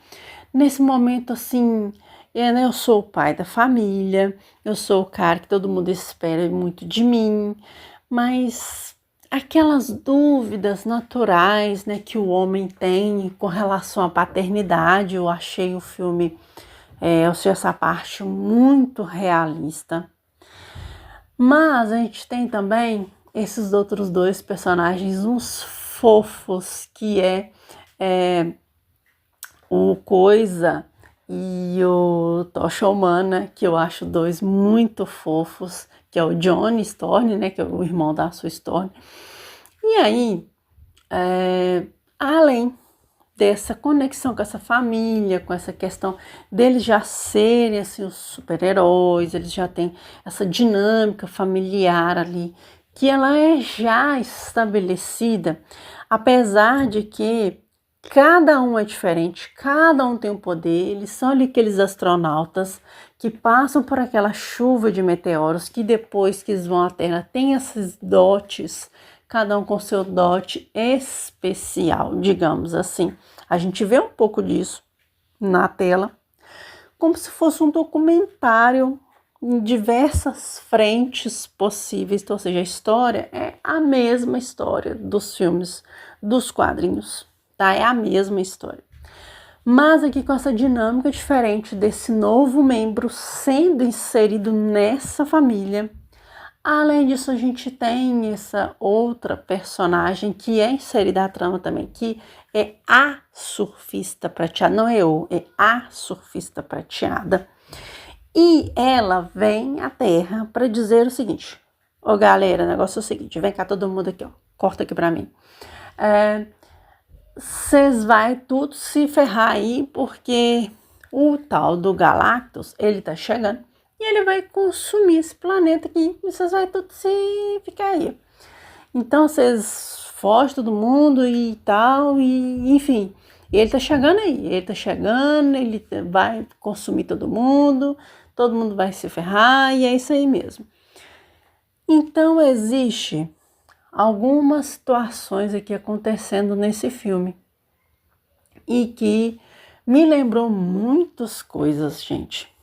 Nesse momento, assim, eu sou o pai da família, eu sou o cara que todo mundo espera muito de mim, mas aquelas dúvidas naturais, né, que o homem tem com relação à paternidade, eu achei o filme, eu achei essa parte muito realista. Mas a gente tem também esses outros dois personagens, uns fofos, que o Coisa e o Tocha Humana, que eu acho dois muito fofos, que é o Johnny Storm, né, que é o irmão da Sue Storm. E aí, além dessa conexão com essa família, com essa questão deles já serem assim, os super-heróis, eles já têm essa dinâmica familiar ali, que ela é já estabelecida, apesar de que cada um é diferente, cada um tem um poder, eles são ali aqueles astronautas que passam por aquela chuva de meteoros, que depois que eles vão à Terra tem esses dotes, cada um com seu dote especial, digamos assim. A gente vê um pouco disso na tela, como se fosse um documentário em diversas frentes possíveis, ou seja, a história é a mesma história dos filmes, dos quadrinhos, tá? É a mesma história. Mas aqui com essa dinâmica diferente desse novo membro sendo inserido nessa família. Além disso, a gente tem essa outra personagem que é inserida na trama também, que é a surfista prateada, não é a surfista prateada. E ela vem à Terra para dizer o seguinte: ô galera, o negócio é o seguinte, vem cá todo mundo aqui, ó, corta aqui para mim. Vocês vai tudo se ferrar aí, porque o tal do Galactus, ele tá chegando. E ele vai consumir esse planeta aqui. E vocês vão tudo se ficar aí. Então vocês fogem todo mundo e tal. E enfim, ele tá chegando aí. Ele tá chegando, ele vai consumir todo mundo. Todo mundo vai se ferrar. E é isso aí mesmo. Então existe algumas situações aqui acontecendo nesse filme. E que me lembrou muitas coisas, gente.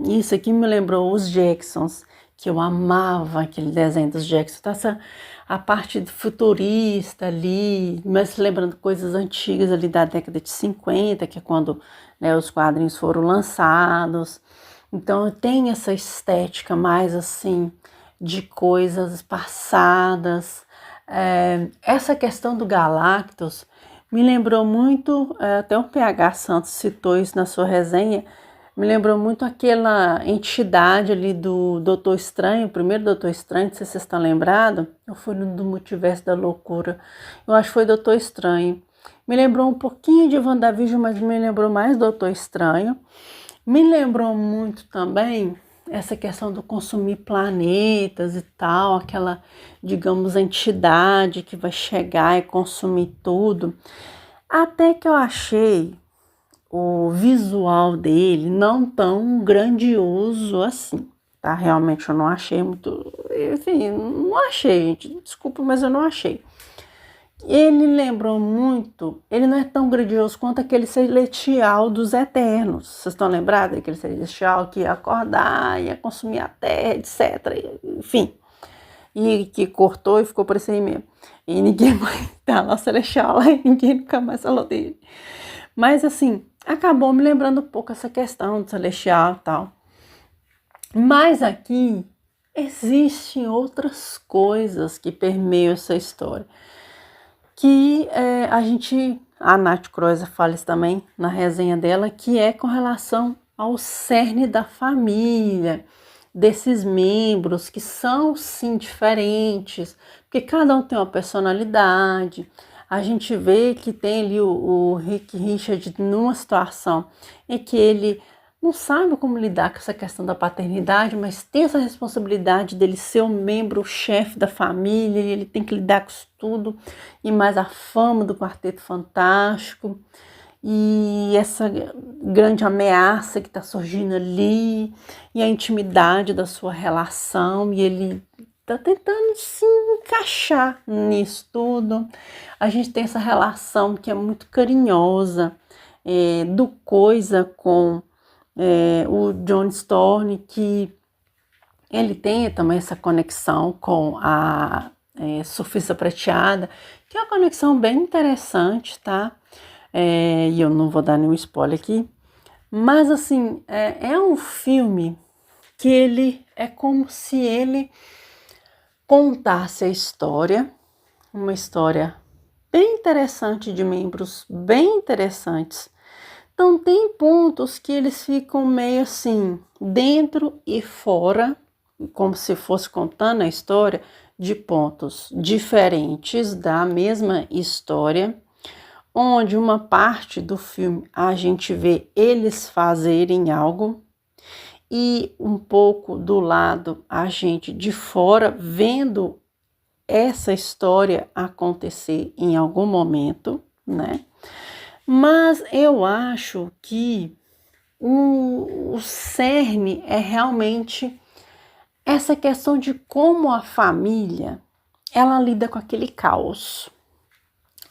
Isso aqui me lembrou os Jacksons, que eu amava aquele desenho dos Jacksons. A parte futurista ali, mas lembrando coisas antigas ali da década de 50, que é quando, né, os quadrinhos foram lançados. Então tem essa estética mais assim, de coisas passadas. Essa questão do Galactus me lembrou muito, até o PH Santos citou isso na sua resenha, me lembrou muito aquela entidade ali do Doutor Estranho, o primeiro Doutor Estranho, não sei se vocês estão lembrados, eu fui no do Multiverso da Loucura, eu acho que foi Doutor Estranho. Me lembrou um pouquinho de WandaVision, mas me lembrou mais Doutor Estranho. Me lembrou muito também essa questão do consumir planetas e tal, aquela, digamos, entidade que vai chegar e consumir tudo. Até que eu achei o visual dele não tão grandioso assim, tá? Realmente eu não achei muito, enfim, não achei, gente, desculpa, mas eu não achei. Ele lembrou muito, ele não é tão grandioso quanto aquele celestial dos Eternos. Vocês estão lembrados daquele celestial que ia acordar, ia consumir a terra, etc. Enfim, e que cortou e ficou por isso aí mesmo. E ninguém mais tá lá, o celestial lá, e ninguém nunca mais falou dele. Mas assim, acabou me lembrando um pouco essa questão do celestial e tal. Mas aqui existem outras coisas que permeiam essa história. Que a Nath Kreuzer fala isso também na resenha dela, que é com relação ao cerne da família, desses membros que são sim diferentes, porque cada um tem uma personalidade. A gente vê que tem ali o Rick Richard numa situação em que ele não sabe como lidar com essa questão da paternidade, mas tem essa responsabilidade dele ser o membro, o chefe da família, e ele tem que lidar com isso tudo, e mais a fama do Quarteto Fantástico, e essa grande ameaça que está surgindo ali, e a intimidade da sua relação, e ele está tentando se encaixar nisso tudo. A gente tem essa relação que é muito carinhosa, do Coisa com o John Storm, que ele tem também essa conexão com a Surfista Prateada, que é uma conexão bem interessante, tá? E eu não vou dar nenhum spoiler aqui, mas assim, é um filme que ele é como se ele contasse a história, uma história bem interessante, de membros bem interessantes. Então tem pontos que eles ficam meio assim, dentro e fora, como se fosse contando a história de pontos diferentes da mesma história, onde uma parte do filme a gente vê eles fazerem algo e um pouco do lado a gente de fora vendo essa história acontecer em algum momento, né? Mas eu acho que o cerne é realmente essa questão de como a família ela lida com aquele caos.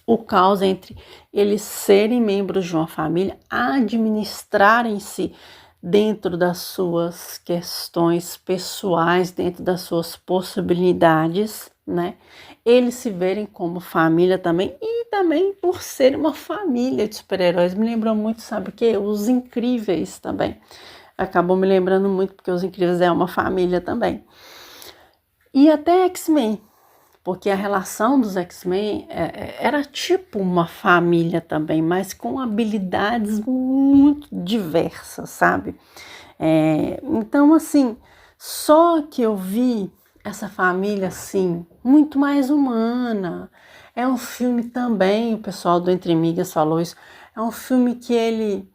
O caos entre eles serem membros de uma família, administrarem-se dentro das suas questões pessoais, dentro das suas possibilidades, né? Eles se verem como família também, e também por ser uma família de super-heróis. Me lembrou muito, sabe o quê? Os Incríveis também. Acabou me lembrando muito, porque Os Incríveis é uma família também. E até X-Men, porque a relação dos X-Men era tipo uma família também, mas com habilidades muito diversas, sabe? Então, assim, só que eu vi essa família, assim, muito mais humana. É um filme também, o pessoal do Entre Migas falou isso, é um filme que ele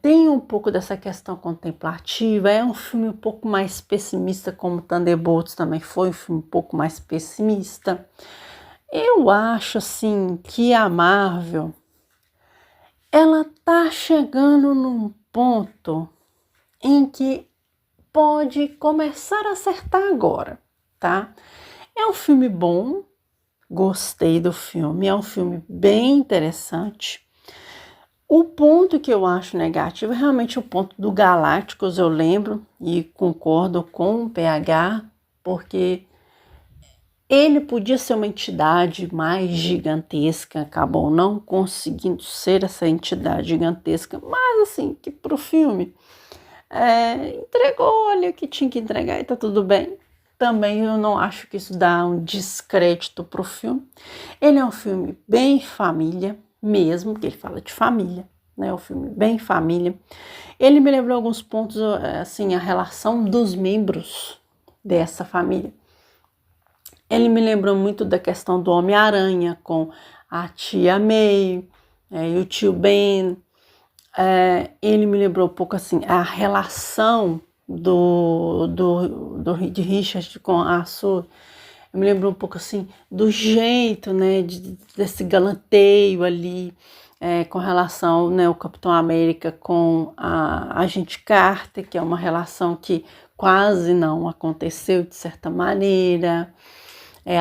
tem um pouco dessa questão contemplativa, é um filme um pouco mais pessimista, como Thunderbolts também foi um filme um pouco mais pessimista. Eu acho, assim, que a Marvel, ela tá chegando num ponto em que pode começar a acertar agora, tá? É um filme bom, gostei do filme, é um filme bem interessante. O ponto que eu acho negativo é realmente o ponto do Galácticos, eu lembro e concordo com o PH, porque ele podia ser uma entidade mais gigantesca, acabou não conseguindo ser essa entidade gigantesca, mas assim, que pro filme entregou ali o que tinha que entregar e tá tudo bem. Também eu não acho que isso dá um descrédito pro filme. Ele é um filme bem família, mesmo, que ele fala de família, né? É um filme bem família. Ele me lembrou alguns pontos, assim, a relação dos membros dessa família. Ele me lembrou muito da questão do Homem-Aranha com a tia May e o tio Ben. Ele me lembrou um pouco assim a relação de Richard com a Sue. Me lembrou um pouco assim do jeito, né, desse galanteio ali, com relação, né, o Capitão América com a Agente Carter, que é uma relação que quase não aconteceu de certa maneira.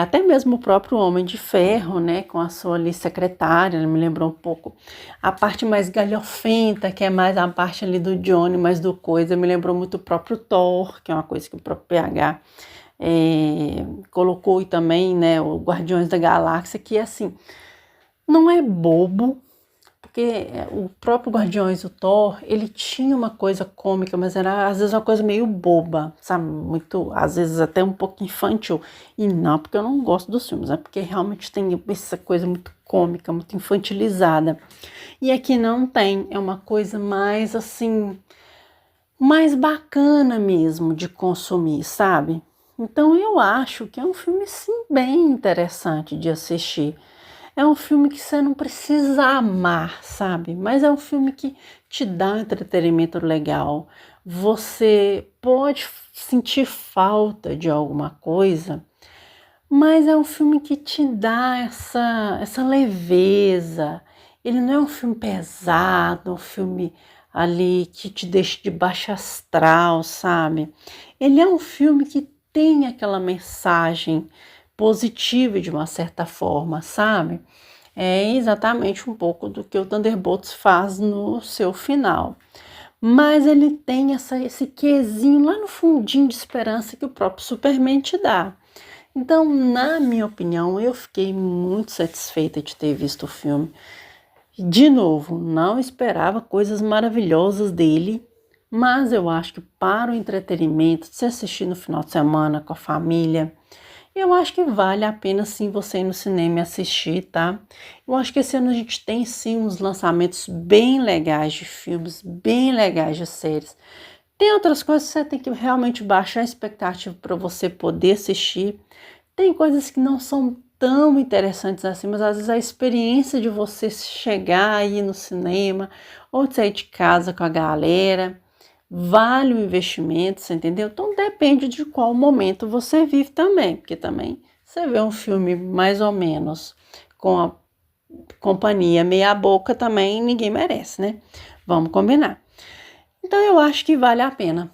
Até mesmo o próprio Homem de Ferro, né, com a sua ali secretária, me lembrou um pouco a parte mais galhofenta, que é mais a parte ali do Johnny, mais do coisa, me lembrou muito o próprio Thor, que é uma coisa que o próprio PH colocou, e também, né, o Guardiões da Galáxia, que assim, não é bobo, porque o próprio Guardiões, o Thor, ele tinha uma coisa cômica, mas era às vezes uma coisa meio boba, sabe? Muito, às vezes até um pouco infantil. E não porque eu não gosto dos filmes, é porque realmente tem essa coisa muito cômica, muito infantilizada. E aqui não tem, é uma coisa mais assim, mais bacana mesmo de consumir, sabe? Então eu acho que é um filme sim bem interessante de assistir. É um filme que você não precisa amar, sabe? Mas é um filme que te dá um entretenimento legal. Você pode sentir falta de alguma coisa, mas é um filme que te dá essa leveza. Ele não é um filme pesado, um filme ali que te deixa de baixo astral, sabe? Ele é um filme que tem aquela mensagem positiva de uma certa forma, sabe? É exatamente um pouco do que o Thunderbolts faz no seu final. Mas ele tem esse quezinho lá no fundinho de esperança que o próprio Superman te dá. Então, na minha opinião, eu fiquei muito satisfeita de ter visto o filme. De novo, não esperava coisas maravilhosas dele, mas eu acho que para o entretenimento, de se assistir no final de semana com a família, eu acho que vale a pena sim você ir no cinema e assistir, tá? Eu acho que esse ano a gente tem sim uns lançamentos bem legais de filmes, bem legais de séries. Tem outras coisas que você tem que realmente baixar a expectativa para você poder assistir. Tem coisas que não são tão interessantes assim, mas às vezes a experiência de você chegar aí no cinema ou de sair de casa com a galera vale o investimento, você entendeu? Então depende de qual momento você vive também, porque também você vê um filme mais ou menos com a companhia meia boca também ninguém merece, né? Vamos combinar. Então eu acho que vale a pena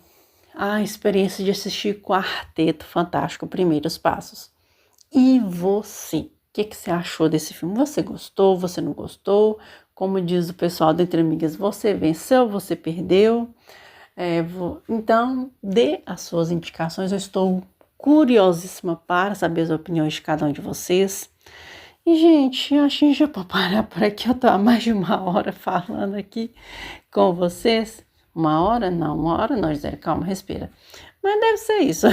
a experiência de assistir Quarteto Fantástico, Primeiros Passos. E você? O que você achou desse filme? Você gostou? Você não gostou? Como diz o pessoal do Entre Amigas, você venceu? Você perdeu? Então, dê as suas indicações. Eu estou curiosíssima para saber as opiniões de cada um de vocês. E, gente, acho que já pode parar por aqui. Eu estou há mais de uma hora falando aqui com vocês. Uma hora? Não, uma hora não, Gisele. Calma, respira. Mas deve ser isso.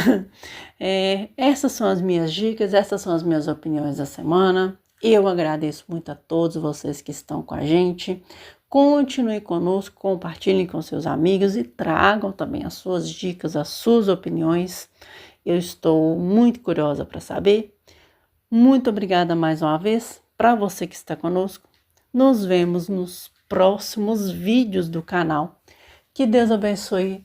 Essas são as minhas dicas, essas são as minhas opiniões da semana. Eu agradeço muito a todos vocês que estão com a gente. Continue conosco, compartilhem com seus amigos e tragam também as suas dicas, as suas opiniões. Eu estou muito curiosa para saber. Muito obrigada mais uma vez para você que está conosco. Nos vemos nos próximos vídeos do canal. Que Deus abençoe